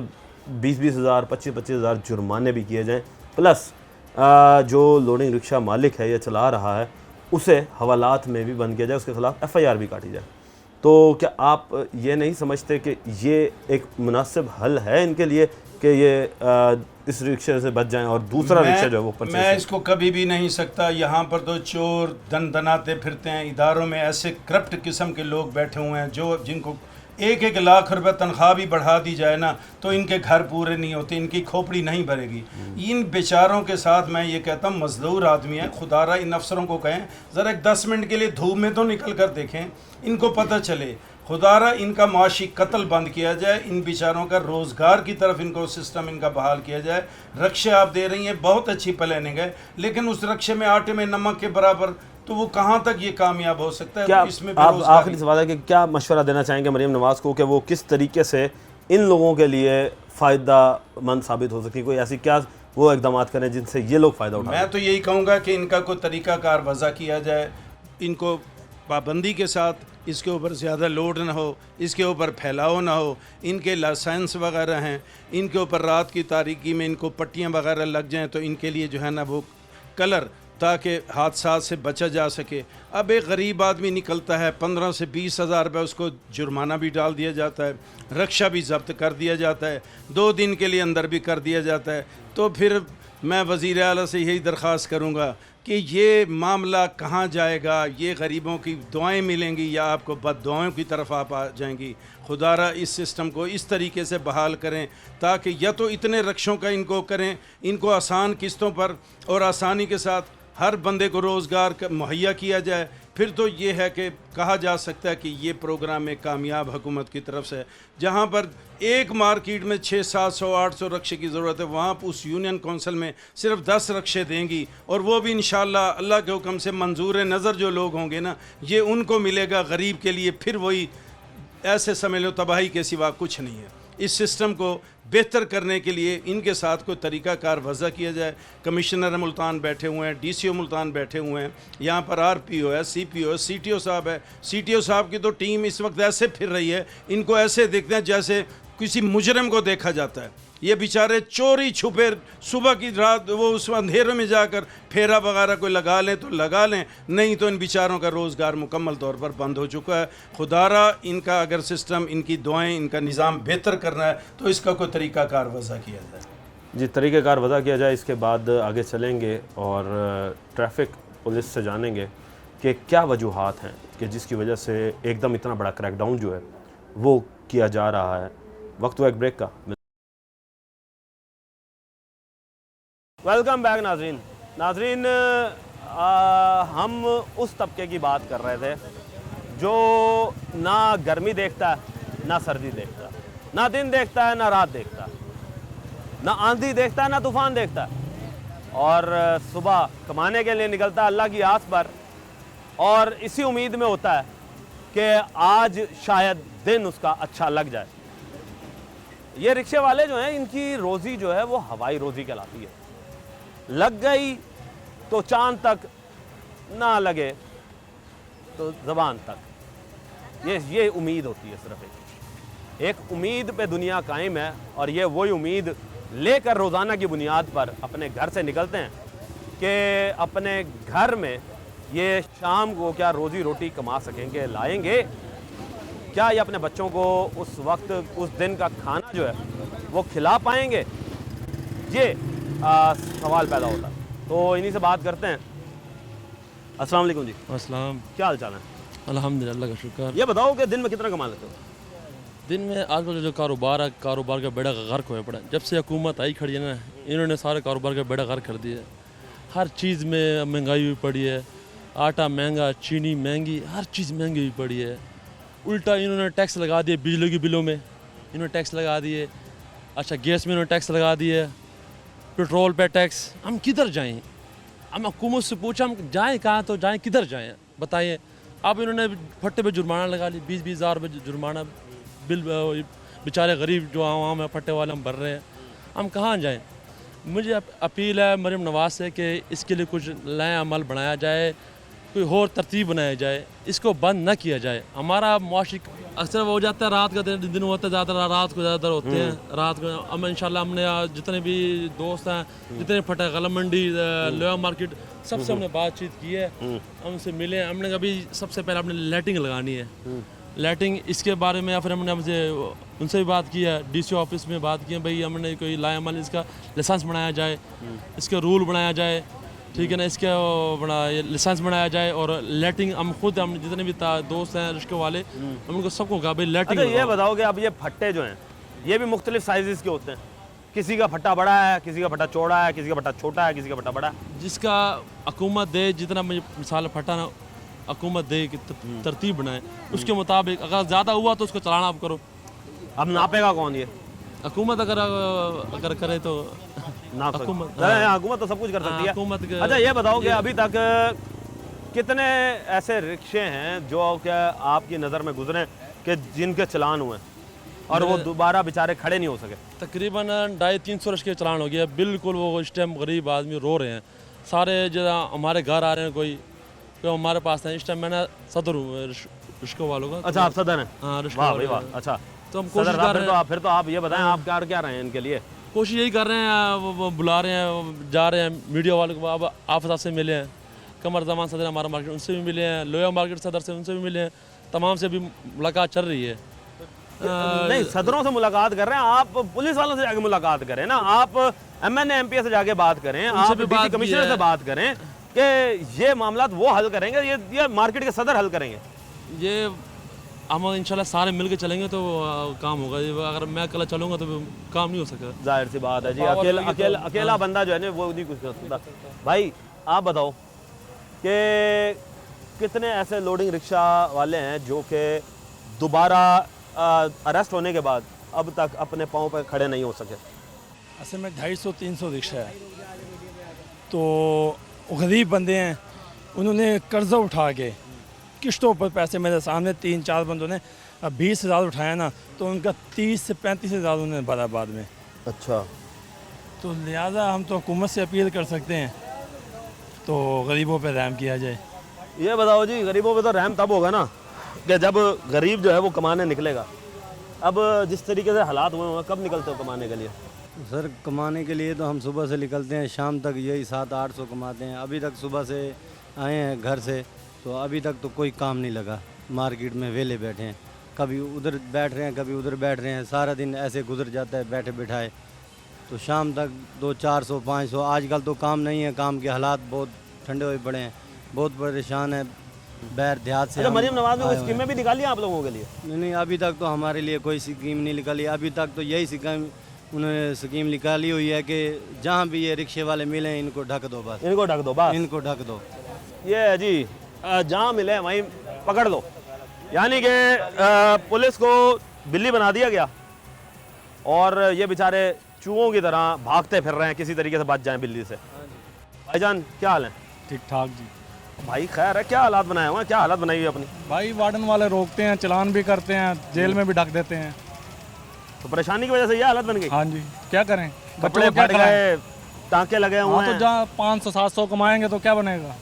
Speaker 1: 20-20 हज़ार 25-25 हज़ार जुर्माने भी किए जाएँ, प्लस जो लोडिंग रिक्शा मालिक है या चला रहा है उसे हवालात में भी बंद किया जाए, उसके ख़िलाफ़ FIR भी काटी जाए। तो क्या आप ये नहीं समझते कि ये एक मुनासिब हल है इनके लिए कि ये इस रिक्शे से बच जाएं और दूसरा रिक्शा जो है वो
Speaker 7: मैं इसको कभी भी नहीं सकता। यहाँ पर तो चोर दन दनाते फिरते हैं, इदारों में ऐसे करप्ट किस्म के लोग बैठे हुए हैं जो जिनको 1-1 लाख रुपए तनख्वाह भी बढ़ा दी जाए ना तो इनके घर पूरे नहीं होते, इनकी खोपड़ी नहीं भरेगी। इन बेचारों के साथ मैं ये कहता हूँ मजदूर आदमी है, खुदारा इन अफसरों को कहें ज़रा 10 मिनट के लिए धूप में तो निकल कर देखें, इनको पता चले। खुदारा इनका माशी कत्ल बंद किया जाए, इन बेचारों का रोज़गार की तरफ इनको सिस्टम इनका बहाल किया जाए। रक्शे आप दे रही हैं, बहुत अच्छी प्लानिंग है, लेकिन उस रक्शे में आटे में नमक के बराबर, तो वो कहाँ तक ये कामयाब हो सकता है?
Speaker 1: क्या
Speaker 7: तो इसमें
Speaker 1: आप आखिरी सवाल है कि क्या मशवरा देना चाहेंगे मरीम नवाज़ को कि वो किस तरीके से इन लोगों के लिए फ़ायदा मंद साबित हो सकती है? कोई ऐसी क्या वो इकदाम करें जिनसे ये लोग फ़ायदा उठाएं?
Speaker 7: मैं तो यही कहूँगा कि इनका कोई तरीक़ाकार वज़ा किया जाए, इनको पाबंदी के साथ, इसके ऊपर ज़्यादा लोड ना हो, इसके ऊपर फैलाव ना हो, इनके लाइसेंस वगैरह हैं, इनके ऊपर रात की तारीकी में इनको पट्टियाँ वगैरह लग जाएं तो इनके लिए जो है ना वो कलर, ताकि हादसा से बचा जा सके। अब एक गरीब आदमी निकलता है, 15 से 20 हज़ार रुपये उसको जुर्माना भी डाल दिया जाता है, रक्षा भी जब्त कर दिया जाता है, 2 दिन के लिए अंदर भी कर दिया जाता है। तो फिर मैं वज़ीर आला से यही दरख्वास्त करूँगा कि ये मामला कहाँ जाएगा? ये गरीबों की दुआएं मिलेंगी या आपको बददुआओं की तरफ आप आ जाएंगी? खुदारा इस सिस्टम को इस तरीके से बहाल करें ताकि या तो इतने रक्षों का इनको करें, इनको आसान किस्तों पर और आसानी के साथ हर बंदे को रोज़गार मुहैया किया जाए, फिर तो ये है कि कहा जा सकता है कि ये प्रोग्राम एक कामयाब हुकूमत की तरफ से है। जहाँ पर एक मार्केट में 600-700-800 रक्शे की ज़रूरत है, वहाँ उस यूनियन कौंसिल में सिर्फ 10 रक्शे देंगी, और वो भी इंशाल्लाह अल्लाह के हुक्म से मंजूर नज़र जो लोग होंगे ना, ये उनको मिलेगा। गरीब के लिए फिर वही ऐसे समझ लो तबाही के सिवा कुछ नहीं है। इस सिस्टम को बेहतर करने के लिए इनके साथ कोई तरीक़ाकार वज़ा किया जाए। कमिश्नर मुल्तान बैठे हुए हैं, DCO मुल्तान बैठे हुए हैं, यहाँ पर RPO है, CPO है, CTO साहब है। CTO साहब की तो टीम इस वक्त ऐसे फिर रही है, इनको ऐसे देखते हैं जैसे किसी मुजरिम को देखा जाता है। ये बेचारे चोरी छुपे सुबह की रात वो उस अंधेरे में जाकर फेरा वगैरह कोई लगा लें तो लगा लें, नहीं तो इन बेचारों का रोज़गार मुकम्मल तौर पर बंद हो चुका है। खुदारा इनका अगर सिस्टम, इनकी दुआएं, इनका निज़ाम बेहतर करना है तो इसका कोई तरीक़ाकार वज़ा किया जाए।
Speaker 1: जी, तरीक़ेकार वज़ा किया जाए। इसके बाद आगे चलेंगे और ट्रैफिक पुलिस से जानेंगे कि क्या वजूहात हैं कि जिसकी वजह से एकदम इतना बड़ा क्रैकडाउन जो है वो किया जा रहा है। वक्त हुआ एक ब्रेक का। वेलकम बैक नाजरीन, हम उस तबके की बात कर रहे थे जो ना गर्मी देखता है, ना सर्दी देखता, ना दिन देखता है, ना रात देखता, ना आंधी देखता है, ना तूफ़ान देखता है, और सुबह कमाने के लिए निकलता है अल्लाह की आस पर, और इसी उम्मीद में होता है कि आज शायद दिन उसका अच्छा लग जाए। ये रिक्शे वाले जो हैं, इनकी रोज़ी जो है वो हवाई रोज़ी कहलाती है। लग गई तो चांद तक, ना लगे तो ज़बान तक। ये उम्मीद होती है, सिर्फ एक उम्मीद पे दुनिया कायम है, और ये वही उम्मीद लेकर रोज़ाना की बुनियाद पर अपने घर से निकलते हैं कि अपने घर में ये शाम को क्या रोज़ी रोटी कमा सकेंगे, लाएंगे क्या, ये अपने बच्चों को उस वक्त उस दिन का खाना जो है वो खिला पाएंगे। ये सवाल पैदा होता है। तो इन्हीं से बात करते हैं। अस्सलाम वालेकुम जी।
Speaker 8: अस्सलाम।
Speaker 1: क्या हाल चाल है?
Speaker 8: अल्हम्दुलिल्लाह का शुक्र।
Speaker 1: ये बताओ कि दिन में कितना कमा लेते हो?
Speaker 8: दिन में आजकल जो कारोबार है, कारोबार का बेड़ा गर्क हुआ पड़ा। जब से हुकूमत आई खड़ी है ना, इन्होंने सारे कारोबार का बेड़ा गर्क कर दिया। हर चीज़ में महंगाई हुई पड़ी है। आटा महंगा, चीनी महंगी, हर चीज़ महंगी हुई पड़ी है। उल्टा इन्होंने टैक्स लगा दिए बिजली के बिलों में, इन्होंने टैक्स लगा दिए। अच्छा, गैस में इन्होंने टैक्स लगा दिए, पेट्रोल पे टैक्स। हम किधर जाएं? हम हुकूमत से पूछा हम जाएं कहाँ, तो जाएं किधर जाएं बताइए। अब इन्होंने फट्टे पे जुर्माना लगा ली, 20-20 हज़ार रुपये जुर्माना। बिल बेचारे गरीब जो आवाम है, फट्टे वाले हम भर रहे हैं, हम कहाँ जाएं? मुझे अपील है मरीम नवाज से कि इसके लिए कुछ नया अमल बनाया जाए, कोई और तरतीब बनाया जाए, इसको बंद न किया जाए। हमारा मुआशी अक्सर हो जाता है रात का दिन होता है, ज़्यादा रात को ज़्यादातर होते हैं। रात को हम इंशाल्लाह हमने जितने भी दोस्त हैं, जितने फटे गला मंडी, लोया मार्केट, सबसे हमने बातचीत की है, हमसे मिले। हमने कभी सबसे पहले अपने लाइटिंग लगानी है, लाइटिंग, इसके बारे में। या फिर हमने हमसे उनसे भी बात की है, DCO ऑफिस में बात की है, भाई हमने कोई लाया अमल, इसका लाइसेंस बनाया जाए, इसका रूल बनाया जाए, ठीक है ना, इसका बड़ा लाइसेंस बनाया जाए। और लाइटिंग हम खुद, हम जितने भी दोस्त हैं रिश्ते वाले, हम उनको सबको कहा भाई लाइटिंग।
Speaker 1: अच्छा, ये बताओ कि अब ये फट्टे जो हैं ये भी मुख्तलिफ साइज़ के होते हैं। किसी का फट्टा बड़ा है, किसी का फट्टा चौड़ा है, किसी का फट्टा छोटा है, किसी का फट्टा बड़ा है।
Speaker 8: जिसका हुकूमत दे, जितना मिसाल फट्टा ना हुकूमत दे कि तरतीब बनाए, उसके मुताबिक अगर ज़्यादा हुआ तो उसको चलाना आप करो।
Speaker 1: अब नापेगा कौन? ये
Speaker 8: हुकूमत अगर करे तो
Speaker 1: ना हुकूमत तो सब कुछ कर सकती है।
Speaker 8: हुकूमत।
Speaker 1: अच्छा, ये बताओ कि अभी तक कितने ऐसे रिक्शे हैं जो क्या आपकी नज़र में गुजरे कि जिनके चलान हुए और वो दोबारा बेचारे खड़े नहीं हो सके?
Speaker 8: तकरीबन 250-300 रिक्शे चलान हो गया। बिल्कुल वो इस टाइम गरीब आदमी रो रहे हैं सारे। जो हमारे घर आ रहे हैं कोई हमारे पास है इस टाइम। मैं सदर हूँ रिक्शे वालों का।
Speaker 1: अच्छा, आप सदर हैं?
Speaker 8: हाँ,
Speaker 1: वाह भाई वाह। अच्छा,
Speaker 8: तो हम कोशिश कर रहे हैं।
Speaker 1: फिर तो आप ये बताएं आप क्या रहे हैं इनके लिए?
Speaker 8: कोशिश यही कर रहे हैं, वो बुला रहे हैं, जा रहे हैं मीडिया वालों को। अब आफत से मिले हैं, कमर जमान सदर हमारा मार्केट, उनसे भी मिले हैं। लोया मार्केट सदर से, उनसे भी मिले हैं। तमाम से भी मुलाकात चल रही है।
Speaker 1: नहीं, सदरों से मुलाकात कर रहे हैं आप, पुलिस वालों से जाके मुलाकात करें ना। आप MNA MPA से जाके बात करें, आप DC कमिश्नर से बात करें कि ये मामला वो हल करेंगे, ये मार्केट के सदर हल करेंगे।
Speaker 8: ये हम इंशाल्लाह सारे मिल के चलेंगे तो काम होगा। अगर मैं अकेला चलूँगा तो काम नहीं हो सकेगा।
Speaker 1: जाहिर सी बात है जी, अकेला बंदा जो है ना वो नहीं कुछ कर सकता। भाई आप बताओ कि कितने ऐसे लोडिंग रिक्शा वाले हैं जो कि दोबारा अरेस्ट होने के बाद अब तक अपने पाँव पर खड़े नहीं हो सके?
Speaker 3: असल में 250-300 रिक्शा है, तो गरीब बंदे हैं, उन्होंने कर्जा उठा के किश्तों पर पैसे, मेरे सामने 3-4 बंदों ने 20,000 उठाया ना, तो उनका 30 से 35,000 उन्होंने भरा बाद में।
Speaker 1: अच्छा,
Speaker 3: तो लिहाजा हम तो हुकूमत से अपील कर सकते हैं तो गरीबों पर रहम किया जाए।
Speaker 1: ये बताओ जी, गरीबों पे तो रहम तब होगा ना कि जब गरीब जो है वो कमाने निकलेगा। अब जिस तरीके से हालात हुए हैं, कब निकलते हो कमाने के लिए?
Speaker 9: सर कमाने के लिए तो हम सुबह से निकलते हैं, शाम तक यही 700-800 कमाते हैं। अभी तक सुबह से आए हैं घर से, तो अभी तक तो कोई काम नहीं लगा, मार्केट में वेले बैठे हैं, कभी उधर बैठ रहे हैं कभी उधर बैठ रहे हैं, सारा दिन ऐसे गुजर जाता है बैठे बिठाए। तो शाम तक 200-400-500। आजकल तो काम नहीं है, काम के हालात बहुत ठंडे हुए पड़े हैं, बहुत परेशान है बैर देहात से।
Speaker 1: अच्छा,
Speaker 9: हम
Speaker 1: मरीम नवाज में
Speaker 9: आए
Speaker 1: कोई
Speaker 9: हुए हैं।
Speaker 1: स्कीमें भी निकाली हैं आप लोगों के लिए?
Speaker 9: नहीं, अभी तक तो हमारे लिए कोई स्कीम नहीं निकाली। अभी तक तो यही स्कीम उन्होंने स्कीम निकाली हुई है कि जहाँ भी ये रिक्शे वाले मिले इनको ढक दो, बस
Speaker 1: इनको ढक दो, बस
Speaker 9: इनको ढक दो।
Speaker 1: ये है जी, जहाँ मिले वहीं पकड़ लो, यानी कि पुलिस को बिल्ली बना दिया गया और ये बेचारे चूहों की तरह भागते फिर रहे हैं, किसी तरीके से बच जाएं बिल्ली से। भाईजान क्या हाल है?
Speaker 3: ठीक ठाक जी।
Speaker 1: भाई खैर है, क्या हालात बनाए हुए हैं, क्या हालत बनाई हुई है अपनी?
Speaker 3: भाई वार्डन वाले रोकते हैं, चलान भी करते हैं, जेल में भी ढक देते हैं।
Speaker 1: तो परेशानी की वजह से ये हालत बन गई?
Speaker 3: हाँ जी, क्या करें,
Speaker 1: कपड़े फट गए, टाँके लगे हुए
Speaker 3: तो
Speaker 1: हैं।
Speaker 3: जहाँ 500-700 कमाएंगे तो क्या बनेगा।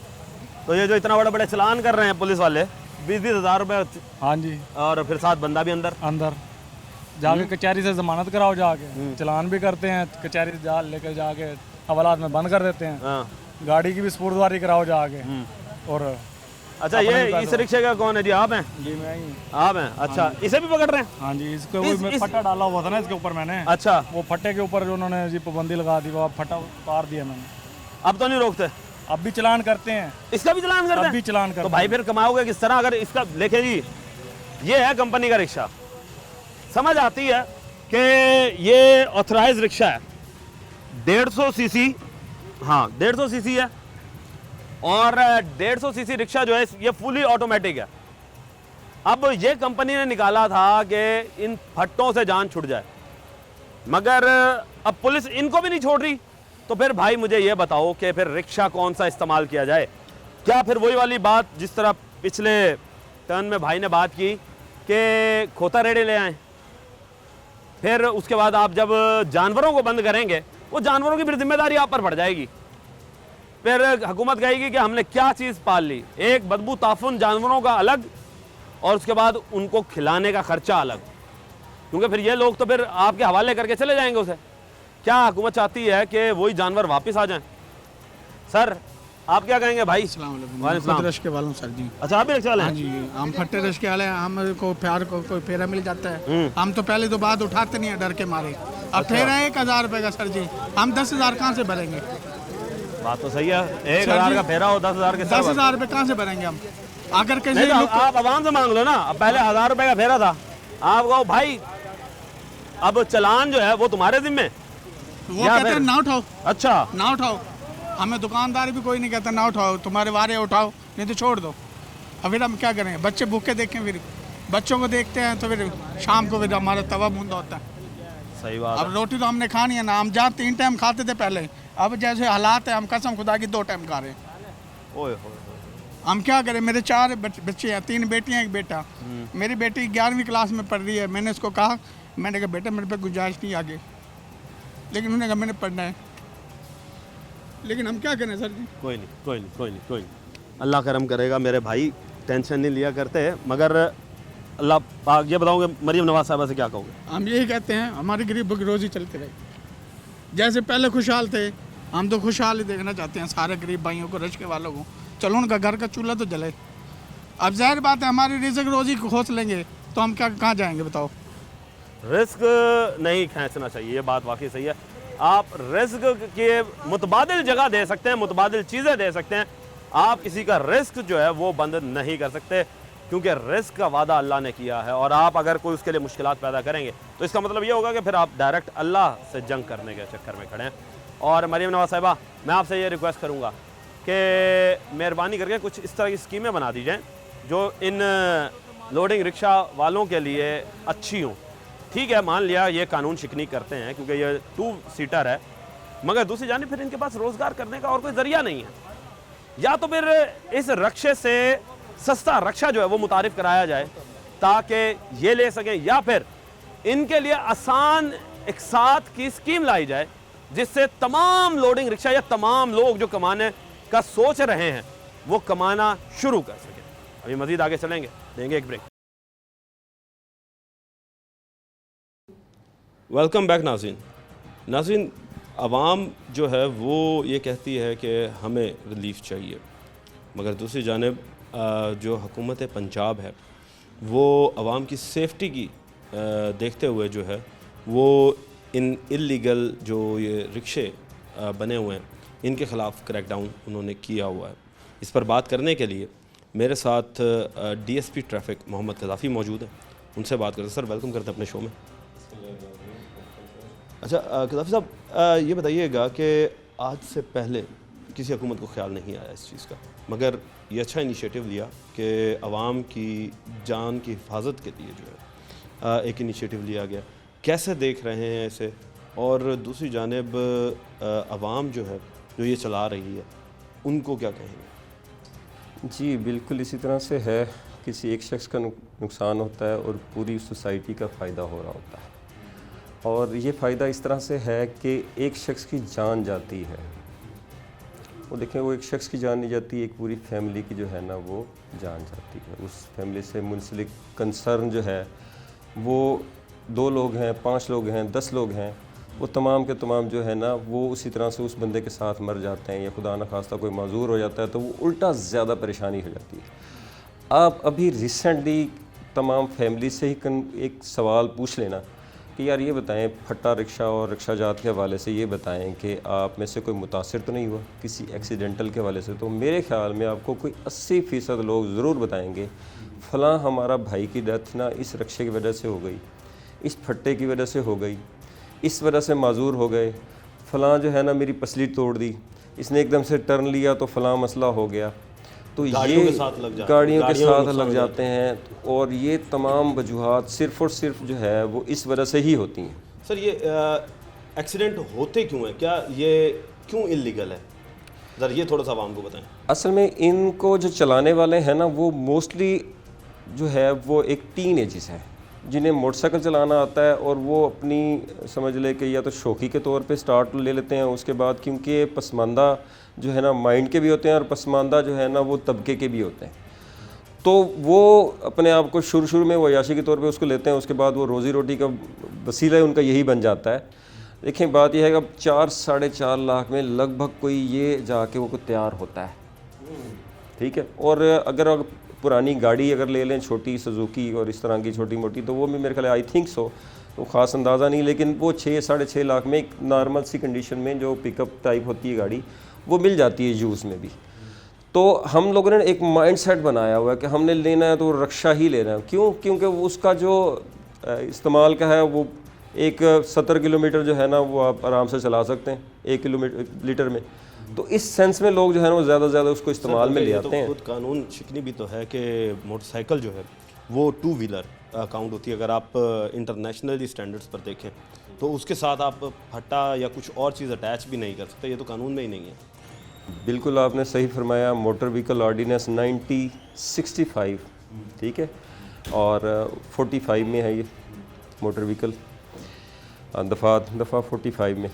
Speaker 1: तो ये जो इतना बड़े बड़े चलान कर रहे हैं पुलिस वाले, 20-20 हज़ार रुपये,
Speaker 3: हाँ जी,
Speaker 1: और फिर साथ बंदा भी अंदर
Speaker 3: जाके कचहरी से जमानत कराओ, जाके चलान भी करते हैं, कचहरी जा लेकर जाके हवालात में बंद कर देते हैं।
Speaker 1: हाँ।
Speaker 3: गाड़ी की भी स्पुर्दवारी कराओ जाके। और
Speaker 1: अच्छा, ये इस रिक्शे का कौन है जी? आप हैं?
Speaker 3: जी मैं ही।
Speaker 1: आप हैं, अच्छा। इसे भी पकड़ रहे हैं?
Speaker 3: हाँ जी, इसके ऊपर फट्टा डाला हुआ था ना इसके ऊपर मैंने।
Speaker 1: अच्छा,
Speaker 3: वो फट्टे के ऊपर जो उन्होंने जी पाबंदी लगा दी, वो फट्टा उतार दिया मैंने।
Speaker 1: अब तो नहीं रोकते?
Speaker 3: अब भी चलान करते हैं।
Speaker 1: इसका भी चलान करते
Speaker 3: अब
Speaker 1: हैं?
Speaker 3: भी चलान करते
Speaker 1: तो भाई फिर कमाओगे किस तरह? अगर इसका देखें जी, ये है कंपनी का रिक्शा, समझ आती है कि ये ऑथराइज रिक्शा है, 150 सीसी, हाँ 150 सीसी है, और 150 सीसी रिक्शा जो है ये फुली ऑटोमेटिक है। अब ये कंपनी ने निकाला था कि इन फट्टों से जान छूट जाए, मगर अब पुलिस इनको भी नहीं छोड़ रही। तो फिर भाई मुझे ये बताओ कि फिर रिक्शा कौन सा इस्तेमाल किया जाए? क्या फिर वही वाली बात जिस तरह पिछले टर्न में भाई ने बात की कि खोता रेड़े ले आए, फिर उसके बाद आप जब जानवरों को बंद करेंगे, वो जानवरों की फिर जिम्मेदारी आप पर पड़ जाएगी। फिर हुकूमत कहेगी कि हमने क्या चीज़ पाल ली, एक बदबू ताफुन जानवरों का अलग, और उसके बाद उनको खिलाने का खर्चा अलग, क्योंकि फिर ये लोग तो फिर आपके हवाले करके चले जाएंगे उसे। क्या हुकूमत चाहती है कि वही जानवर वापस आ जाएं? सर आप क्या कहेंगे भाई?
Speaker 10: खुद रश के वालों सर जी।
Speaker 1: अच्छा, आप भी रिक्शा वाले हैं?
Speaker 10: हाँ जी, हम फट्टे रश के वाले हैं, हमको प्यार को कोई फेरा मिल जाता है, हम तो पहले तो बात उठाते नहीं है डर के मारे। अब फेरा 1,000 रुपये का सर जी, हम 10,000 कहाँ से भरेंगे?
Speaker 1: बात तो सही है, 1,000 का फेरा हो 10,000 के
Speaker 10: 10,000 रुपये कहाँ से भरेंगे हम? अगर
Speaker 1: नहीं
Speaker 10: कैसे
Speaker 1: तो आप आवाम से मांग लो ना। अब पहले 1,000 रुपये का फेरा था, आप कहो भाई अब चलान जो है वो तुम्हारे जिम्मे,
Speaker 10: वो कहते हैं ना उठाओ।
Speaker 1: अच्छा,
Speaker 10: ना उठाओ, हमें दुकानदार भी कोई नहीं कहता ना उठाओ, तुम्हारे वारे उठाओ, नहीं तो छोड़ दो। अब फिर हम क्या करें? बच्चे भूखे देखें, फिर बच्चों को देखते हैं तो फिर शाम को फिर हमारा तवा बूंदा होता है।
Speaker 1: सही बात।
Speaker 10: अब रोटी तो हमने खानी है ना, हम जहाँ 3 टाइम खाते थे पहले, अब जैसे हालात है हम कसम खुदा की 2 टाइम खा रहे हैं।
Speaker 1: ओए
Speaker 10: हम क्या करें? मेरे 4 बच्चे हैं, 3 बेटियां 1 बेटा। मेरी बेटी 11वीं क्लास में पढ़ रही है। मैंने उसको कहा, मैंने कहा बेटा मेरे पे गुंजाइश नहीं आगे, लेकिन उन्होंने कहा मैंने पढ़ना है। लेकिन हम क्या करें सर जी?
Speaker 1: कोई नहीं, अल्लाह करम करेगा मेरे भाई, टेंशन नहीं लिया करते। मगर अल्लाह पाक, ये बताओगे मरीम नवाज साहबा से क्या कहोगे?
Speaker 10: हम यही कहते हैं हमारी गरीब की रोज़ी चलती रहे, जैसे पहले खुशहाल थे, हम तो खुशहाल ही देखना चाहते हैं सारे गरीब भाइयों को, रश के वालों को। चलो उनका घर का चूल्हा तो जले। अब जाहिर बात है हमारी रिज़्क रोज़ी खोस लेंगे तो हम क्या कहाँ जाएंगे बताओ?
Speaker 1: रिस्क नहीं खींचना चाहिए, ये बात वाकई सही है। आप रिस्क के मुतबादिल जगह दे सकते हैं, मुतबादिल चीज़ें दे सकते हैं, आप किसी का रिस्क जो है वो बंद नहीं कर सकते, क्योंकि रिस्क का वादा अल्लाह ने किया है। और आप अगर कोई उसके लिए मुश्किलात पैदा करेंगे तो इसका मतलब ये होगा कि फिर आप डायरेक्ट अल्लाह से जंग करने के चक्कर में खड़े हैं। और मरीम नवाज साहिबा, मैं आपसे ये रिक्वेस्ट करूँगा कि मेहरबानी करके कुछ इस तरह की स्कीमें बना दी जाएं जो इन लोडिंग रिक्शा वालों के लिए अच्छी हों। ठीक है, मान लिया ये कानून शिकनी करते हैं क्योंकि ये 2 सीटर है, मगर दूसरी जानिब फिर इनके पास रोज़गार करने का और कोई ज़रिया नहीं है। या तो फिर इस रक्शे से सस्ता रक्षा जो है वो मुतारिफ कराया जाए ताकि ये ले सकें, या फिर इनके लिए आसान एक साथ की स्कीम लाई जाए जिससे तमाम लोडिंग रिक्शा या तमाम लोग जो कमाने का सोच रहे हैं वो कमाना शुरू कर सकें। अभी मजीद आगे चलेंगे, देंगे एक ब्रेक। वेलकम बैक नाज़रीन, आवाम जो है वो ये कहती है कि हमें रिलीफ चाहिए, मगर दूसरी जानिब जो हुकूमत पंजाब है वो आवाम की सेफ्टी की देखते हुए जो है वो इन इल्लीगल जो ये रिक्शे बने हुए हैं इनके ख़िलाफ़ क्रैकडाउन उन्होंने किया हुआ है। इस पर बात करने के लिए मेरे साथ डीएसपी ट्रैफिक मोहम्मद कज़ाफ़ी मौजूद है, उनसे बात करते हैं। सर वेलकम करते हैं अपने शो में। अच्छा कज़ाफ़ी साहब, ये बताइएगा कि आज से पहले किसी हुकूमत को ख्याल नहीं आया इस चीज़ का, मगर ये अच्छा इनिशिएटिव लिया कि आवाम की जान की हिफाजत के लिए जो है एक इनिशिएटिव लिया गया। कैसे देख रहे हैं इसे, और दूसरी जानिब आवाम जो है जो ये चला रही है उनको क्या कहेंगे?
Speaker 11: जी बिल्कुल इसी तरह से है, किसी एक शख्स का नुकसान होता है और पूरी सोसाइटी का फ़ायदा हो रहा होता है, और ये फ़ायदा इस तरह से है कि एक शख्स की जान जाती है। वो देखें, वो एक शख्स की जान नहीं जाती, एक पूरी फैमिली की जो है ना वो जान जाती है। उस फैमिली से मुंसलिक कंसर्न जो है वो 2 लोग हैं, 5 लोग हैं, 10 लोग हैं, वो तमाम के तमाम जो है ना वो उसी तरह से उस बंदे के साथ मर जाते हैं, या खुदा न खास्ता कोई माजूर हो जाता है तो वो उल्टा ज़्यादा परेशानी हो जाती है। आप अभी रिसेंटली तमाम फैमिली से ही एक सवाल पूछ लेना कि यार ये बताएं, फट्टा रिक्शा और रिक्शा जात के हवाले से ये बताएं कि आप में से कोई मुतासिर तो नहीं हुआ किसी एक्सीडेंटल के हवाले से? तो मेरे ख्याल में आपको कोई 80% लोग ज़रूर बताएंगे फ़लाँ हमारा भाई की डेथ ना इस रिक्शे की वजह से हो गई, इस फट्टे की वजह से हो गई, इस वजह से माजूर हो गए, फ़लाँ जो है ना मेरी पसली तोड़ दी, इसने एकदम से टर्न लिया तो फ़लाँ मसला हो गया। तो ये गाड़ियों के साथ लग जाते हैं, और ये तमाम वजूहात सिर्फ़ और सिर्फ जो है वो इस वजह से ही होती हैं।
Speaker 1: सर ये एक्सीडेंट होते क्यों हैं, क्या ये क्यों इल्लीगल है, ज़रा ये थोड़ा सा आवाम को बताएं।
Speaker 11: असल में इनको जो चलाने वाले हैं ना वो मोस्टली जो है वो एक टीन एजेस हैं जिन्हें मोटरसाइकिल चलाना आता है, और वो अपनी समझ ले कि या तो शौकी के तौर पे स्टार्ट ले लेते हैं, उसके बाद क्योंकि पसमानदा जो है ना माइंड के भी होते हैं और पसमानदा जो है ना वो तबके के भी होते हैं, तो वो अपने आप को शुरू में वो अयाशी के तौर पे उसको लेते हैं, उसके बाद वो रोज़ी रोटी का वसीला उनका यही बन जाता है। देखें बात यह है कि 4-4.5 लाख में लगभग कोई ये जाके वो तैयार होता है, ठीक है। और अगर पुरानी गाड़ी अगर ले लें छोटी सुजुकी और इस तरह की छोटी मोटी, तो वो भी मेरे ख्याल आई थिंक सो, तो ख़ास अंदाज़ा नहीं, लेकिन वो 6-6.5 लाख में एक नॉर्मल सी कंडीशन में जो पिकअप टाइप होती है गाड़ी वो मिल जाती है यूज़ में भी। तो हम लोगों ने एक माइंड सेट बनाया हुआ है कि हमने लेना है तो रक्षा ही लेना है। क्यों? क्योंकि उसका जो इस्तेमाल का है वो एक 70 किलोमीटर जो है ना वो आप आराम से चला सकते हैं 1 लीटर में। तो इस सेंस में लोग जो है ना वो ज़्यादा से ज़्यादा उसको इस्तेमाल में ले आते हैं।
Speaker 1: खुद कानून शिकनी भी तो है कि मोटरसाइकिल जो है वो 2 व्हीलर काउंट होती है। अगर आप इंटरनेशनली स्टैंडर्ड्स पर देखें तो उसके साथ आप फट्टा या कुछ और चीज़ अटैच भी नहीं कर सकते, ये तो कानून में ही नहीं है।
Speaker 11: बिल्कुल आपने सही फरमाया। मोटर व्हीकल ऑर्डिनेंस 1965 ठीक है, और 45 में है ये मोटर व्हीकल दफ़ा 45 में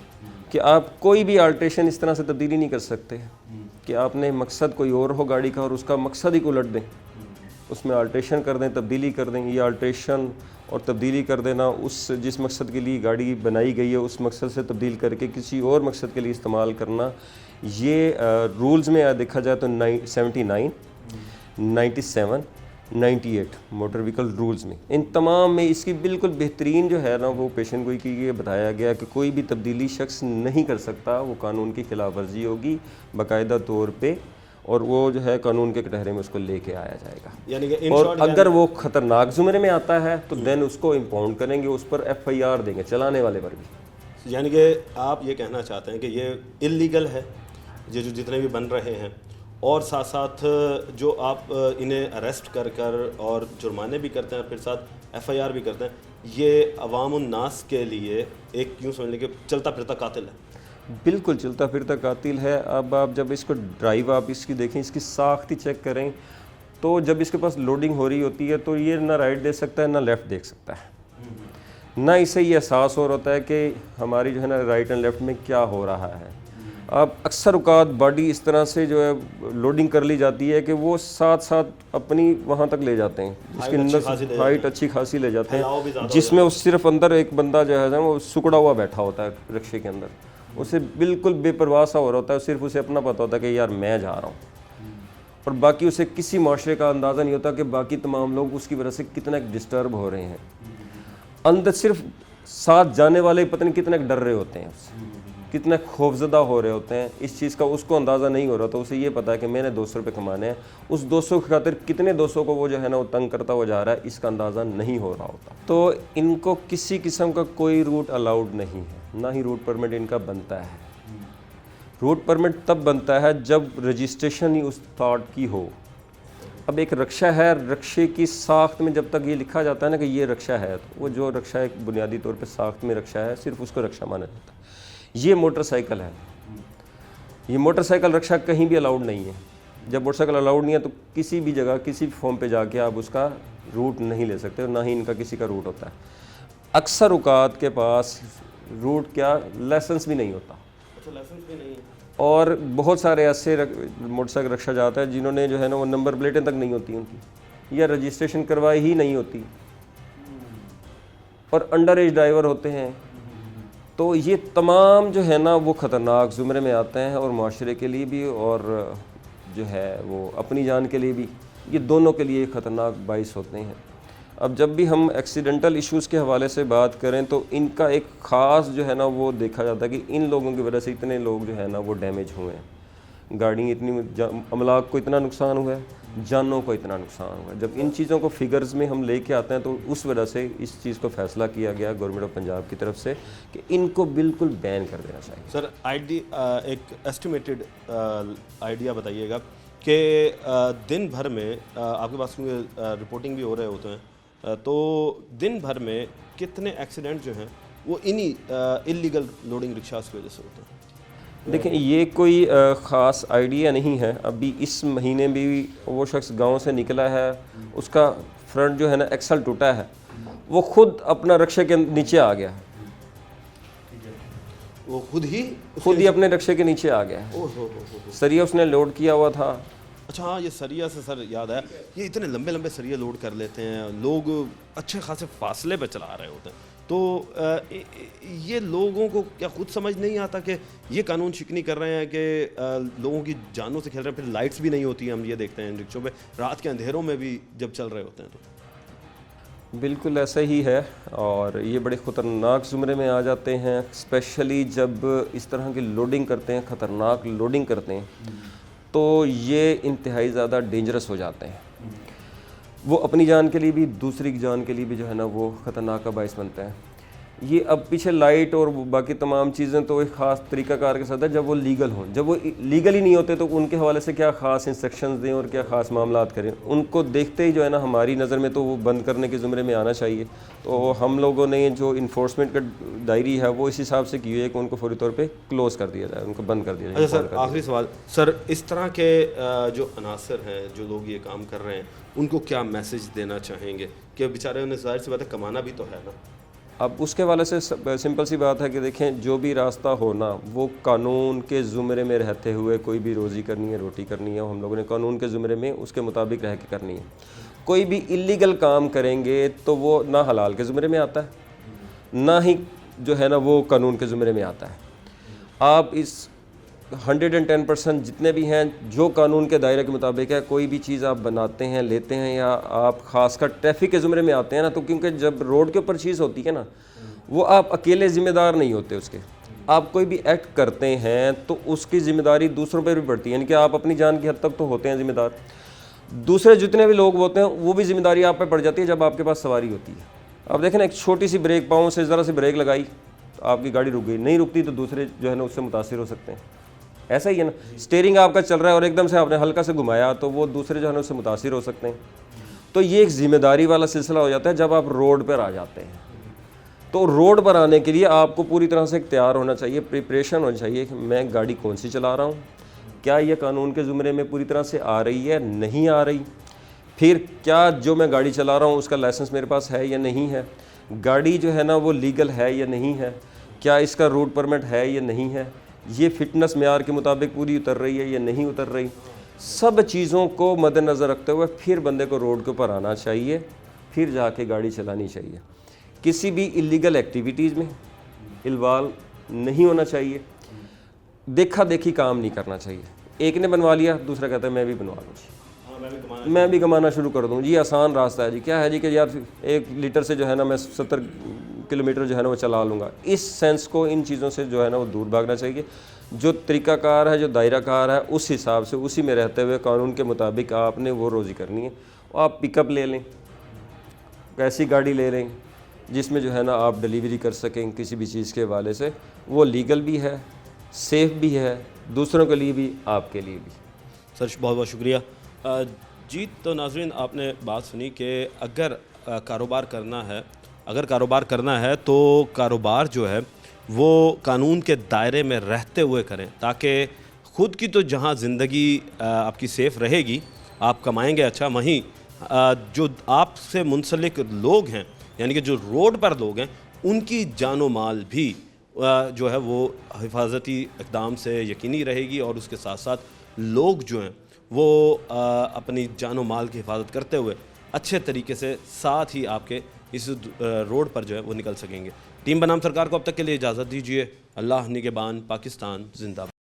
Speaker 11: कि आप कोई भी अल्ट्रेशन इस तरह से तब्दीली नहीं कर सकते कि आपने मकसद कोई और हो गाड़ी का और उसका मकसद ही उलट दें, उसमें अल्ट्रेशन कर दें, तब्दीली कर दें। ये अल्ट्रेशन और तब्दीली कर देना उस जिस मकसद के लिए गाड़ी बनाई गई है उस मकसद से तब्दील करके किसी और मकसद के लिए इस्तेमाल करना, ये रूल्स में देखा जाए तो 79, 97, 98 मोटर व्हीकल रूल्स में, इन तमाम में इसकी बिल्कुल बेहतरीन जो है ना वो पेशन गोई की ये बताया गया कि कोई भी तब्दीली शख्स नहीं कर सकता, वो कानून की खिलाफ वर्जी होगी बाकायदा तौर पे, और वो जो है कानून के कटहरे में उसको लेके आया जाएगा।
Speaker 1: यानी कि
Speaker 11: और अगर वो ख़तरनाक ज़ुमरे में आता है तो देन उसको इम्पाउंड करेंगे, उस पर FIR देंगे चलाने वाले पर भी।
Speaker 1: यानी कि आप ये कहना चाहते हैं कि ये इल्लीगल है, ये जो जितने भी बन रहे हैं और साथ साथ जो आप इन्हें अरेस्ट कर कर और जुर्माने भी करते हैं, फिर साथ एफआईआर भी करते हैं, ये अवामुन्नास के लिए एक यूँ समझ लें कि चलता फिरता कातिल है।
Speaker 11: बिल्कुल चलता फिरता कातिल है। अब आप जब इसको ड्राइव आप इसकी देखें, इसकी साख्त ही चेक करें, तो जब इसके पास लोडिंग हो रही होती है तो ये ना राइट दे सकता है ना लेफ़्ट देख सकता है, ना इसे ये एहसास हो रहा है कि हमारी जो है ना राइट एंड लेफ़्ट में क्या हो रहा है। अब अक्सर औक़ात बॉडी इस तरह से जो है लोडिंग कर ली जाती है कि वो साथ साथ अपनी वहाँ तक ले जाते हैं, जिसके अंदर हाइट अच्छी खासी ले जाते हैं, जिसमें उस सिर्फ अंदर एक बंदा जो है वो सुकड़ा हुआ बैठा होता है रिक्शे के अंदर, उसे बिल्कुल बेपरवाह सा हो रहा होता है, सिर्फ उसे अपना पता होता है कि यार मैं जा रहा हूँ, और बाकी उसे किसी माशरे का अंदाज़ा नहीं होता कि बाकी तमाम लोग उसकी वजह से कितना डिस्टर्ब हो रहे हैं। अंदर सिर्फ साथ जाने वाले पता नहीं कितने डर रहे होते हैं, उससे कितने खौफजदा हो रहे होते हैं, इस चीज़ का उसको अंदाज़ा नहीं हो रहा, तो उसे ये पता है कि मैंने 200 रुपये कमाने हैं, उस 200 की खातिर कितने 200 को वो जो है ना वो तंग करता हुआ जा रहा है, इसका अंदाज़ा नहीं हो रहा होता। तो इनको किसी किस्म का कोई रूट अलाउड नहीं है, ना ही रूट परमिट इनका बनता है। रूट परमिट तब बनता है जब रजिस्ट्रेशन ही उस थॉट की हो। अब एक रक्षा है, रक्षे की साख्त में जब तक ये लिखा जाता है ना कि ये रक्षा है, तो वो जो रक्षा एक बुनियादी तौर पे साख्त में रक्षा है, सिर्फ उसको रक्षा माना जाता है। ये मोटरसाइकिल है, ये मोटरसाइकिल रक्षा कहीं भी अलाउड नहीं है। जब मोटरसाइकिल अलाउड नहीं है तो किसी भी जगह किसी भी फॉर्म पे जाके आप उसका रूट नहीं ले सकते, और ना ही इनका किसी का रूट होता है। अक्सर औक़ात के पास रूट क्या लाइसेंस भी नहीं होता।
Speaker 1: अच्छा, लाइसेंस भी नहीं है।
Speaker 11: और बहुत सारे ऐसे मोटरसाइकिल रक्षा जाता है जिन्होंने जो है ना वो नंबर प्लेटें तक नहीं होती उनकी, या रजिस्ट्रेशन करवाई ही नहीं होती, और अंडर एज ड्राइवर होते हैं। तो ये तमाम जो है ना वो ख़तरनाक ज़ुमरे में आते हैं, और माशरे के लिए भी और जो है वो अपनी जान के लिए भी, ये दोनों के लिए ख़तरनाक बाइस होते हैं। अब जब भी हम एक्सीडेंटल इश्यूज़ के हवाले से बात करें तो इनका एक ख़ास जो है ना वो देखा जाता है कि इन लोगों की वजह से इतने लोग जो है ना वो डैमेज हुए हैं, गाड़ी इतनी अमलाक को इतना नुकसान हुआ है, जानों को इतना नुकसान हुआ है। जब इन चीज़ों को फिगर्स में हम लेके आते हैं तो उस वजह से इस चीज़ को फ़ैसला किया गया गवर्नमेंट ऑफ पंजाब की तरफ से कि इनको बिल्कुल बैन कर देना चाहिए।
Speaker 1: सर एक एस्टिमेटेड आइडिया बताइएगा कि दिन भर में आपके पास रिपोर्टिंग भी हो रहे होते हैं, तो दिन भर में कितने एक्सीडेंट जो हैं वो इन्हीं इलीगल लोडिंग रिक्शास की वजह से होते हैं?
Speaker 11: देखें, ये कोई ख़ास आइडिया नहीं है। अभी इस महीने भी वो शख्स गांव से निकला है, उसका फ्रंट जो है ना एक्सल टूटा है, वो खुद अपना रक्षे के नीचे आ गया है,
Speaker 1: वो खुद ही
Speaker 11: अपने रक्षे के नीचे आ गया है। सरिया उसने लोड किया हुआ था।
Speaker 1: अच्छा हाँ, ये सरिया से सर याद आया, ये इतने लंबे लंबे सरिया लोड कर लेते हैं लोग, अच्छे खासे फासले पे चला रहे होते हैं, तो ये लोगों को क्या खुद समझ नहीं आता कि ये कानून शिकनी कर रहे हैं कि लोगों की जानों से खेल रहे हैं। फिर लाइट्स भी नहीं होती हैं, हम ये देखते हैं रिक्शों पे रात के अंधेरों में भी जब चल रहे होते हैं तो
Speaker 11: बिल्कुल ऐसा ही है, और ये बड़े ख़तरनाक ज़ुमरे में आ जाते हैं, स्पेशली जब इस तरह की लोडिंग करते हैं, ख़तरनाक लोडिंग करते हैं, तो ये इंतहाई ज़्यादा डेंजरस हो जाते हैं। वो अपनी जान के लिए भी, दूसरी की जान के लिए भी जो है ना वो ख़तरनाक का बाइस बनता है। ये अब पीछे लाइट और बाकी तमाम चीज़ें तो एक ख़ास तरीक़ाकार के साथ है जब वो लीगल हों। जब वो लीगल ही नहीं होते तो उनके हवाले से क्या ख़ास इंस्ट्रक्शंस दें और क्या ख़ास मामलात करें, उनको देखते ही जो है ना हमारी नज़र में तो वो बंद करने के ज़ुमरे में आना चाहिए। तो हम लोगों ने जो इन्फोर्समेंट का डायरी है वो इस हिसाब से की हुई है कि उनको फौरी तौर पर क्लोज़ कर दिया जाए, उनको बंद कर दिया जाए।
Speaker 1: अच्छा सर, आखिरी सवाल सर, इस तरह के जो अनासर हैं, जो लोग ये काम कर रहे हैं, उनको क्या मैसेज देना चाहेंगे कि बेचारे उन्हें ज़ाहिर सी बात है कमाना भी तो है ना?
Speaker 11: अब उसके वाले से सिंपल सी बात है कि देखें, जो भी रास्ता हो ना वो कानून के ज़ुमरे में रहते हुए, कोई भी रोज़ी करनी है, रोटी करनी है, हम लोगों ने कानून के ज़ुमरे में उसके मुताबिक रह के करनी है। कोई भी इलीगल काम करेंगे तो वो ना हलाल के ज़ुमरे में आता है, ना ही जो है ना वो कानून के ज़ुमरे में आता है। आप इस 110% जितने भी हैं जो कानून के दायरे के मुताबिक है, कोई भी चीज़ आप बनाते हैं, लेते हैं, या आप ख़ासकर ट्रैफिक के ज़ुमरे में आते हैं ना, तो क्योंकि जब रोड के ऊपर चीज़ होती है ना, वो आप अकेले ज़िम्मेदार नहीं होते उसके। आप कोई भी एक्ट करते हैं तो उसकी ज़िम्मेदारी दूसरों पर भी पड़ती है, यानी कि आप अपनी जान की हद तक तो होते हैं ज़िम्मेदार, दूसरे जितने भी लोग होते हैं वो भी ज़िम्मेदारी आप पर पड़ जाती है जब आपके पास सवारी होती है। अब देखें ना, एक छोटी सी ब्रेक, पाँव से ज़रा सी ब्रेक लगाई तो आपकी गाड़ी रुक गई, नहीं रुकती तो दूसरे जो है ना उससे मुतासिर हो सकते हैं। ऐसा ही है ना, स्टीयरिंग आपका चल रहा है और एकदम से आपने हल्का से घुमाया तो वो दूसरे जो है ना उससे मुतासिर हो सकते हैं। तो ये एक ज़िम्मेदारी वाला सिलसिला हो जाता है जब आप रोड पर आ जाते हैं। तो रोड पर आने के लिए आपको पूरी तरह से तैयार होना चाहिए, प्रिपरेशन होनी चाहिए कि मैं गाड़ी कौन सी चला रहा हूँ, क्या ये कानून के ज़ुमरे में पूरी तरह से आ रही है, नहीं आ रही, फिर क्या जो मैं गाड़ी चला रहा हूँ उसका लाइसेंस मेरे पास है या नहीं है, गाड़ी जो है ना वो लीगल है या नहीं है, क्या इसका रोड परमिट है या नहीं है, ये फ़िटनेस मेयार के मुताबिक पूरी उतर रही है या नहीं उतर रही। सब चीज़ों को मद्देनज़र रखते हुए फिर बंदे को रोड के ऊपर आना चाहिए, फिर जाके गाड़ी चलानी चाहिए। किसी भी इलीगल एक्टिविटीज़ में इन्वॉल्व नहीं होना चाहिए, देखा देखी काम नहीं करना चाहिए। एक ने बनवा लिया, दूसरा कहता है मैं भी बनवा लूँ जी, मैं भी कमाना शुरू कर दूँ जी, आसान रास्ता है जी, क्या है जी कि यार 1 लीटर से जो है ना मैं 70 किलोमीटर जो है ना वो चला लूँगा। इस सेंस को, इन चीज़ों से जो है ना वो दूर भागना चाहिए। जो तरीक़ाकार है, जो दायराकार है, उस हिसाब से उसी में रहते हुए कानून के मुताबिक आपने वो रोज़ी करनी है। आप पिकअप ले लें, ऐसी गाड़ी ले लें जिसमें जो है ना आप डिलीवरी कर सकें किसी भी चीज़ के हवाले से, वो लीगल भी है, सेफ़ भी है, दूसरों के लिए भी, आपके लिए भी।
Speaker 1: सर बहुत बहुत शुक्रिया जी। तो नाज़रीन, आपने बात सुनी कि अगर कारोबार करना है तो कारोबार जो है वो कानून के दायरे में रहते हुए करें, ताकि ख़ुद की तो जहां ज़िंदगी आपकी सेफ़ रहेगी, आप कमाएंगे अच्छा, वहीं जो आपसे मुंसलिक लोग हैं, यानी कि जो रोड पर लोग हैं, उनकी जानो माल भी जो है वो हिफाजती इक़दाम से यकीनी रहेगी। और उसके साथ साथ लोग जो हैं वो अपनी जानो माल की हिफाजत करते हुए अच्छे तरीके से साथ ही आपके इस रोड पर जो है वो निकल सकेंगे। टीम बनाम सरकार को अब तक के लिए इजाज़त दीजिए। अल्लाह निगहबान, पाकिस्तान जिंदाबाद।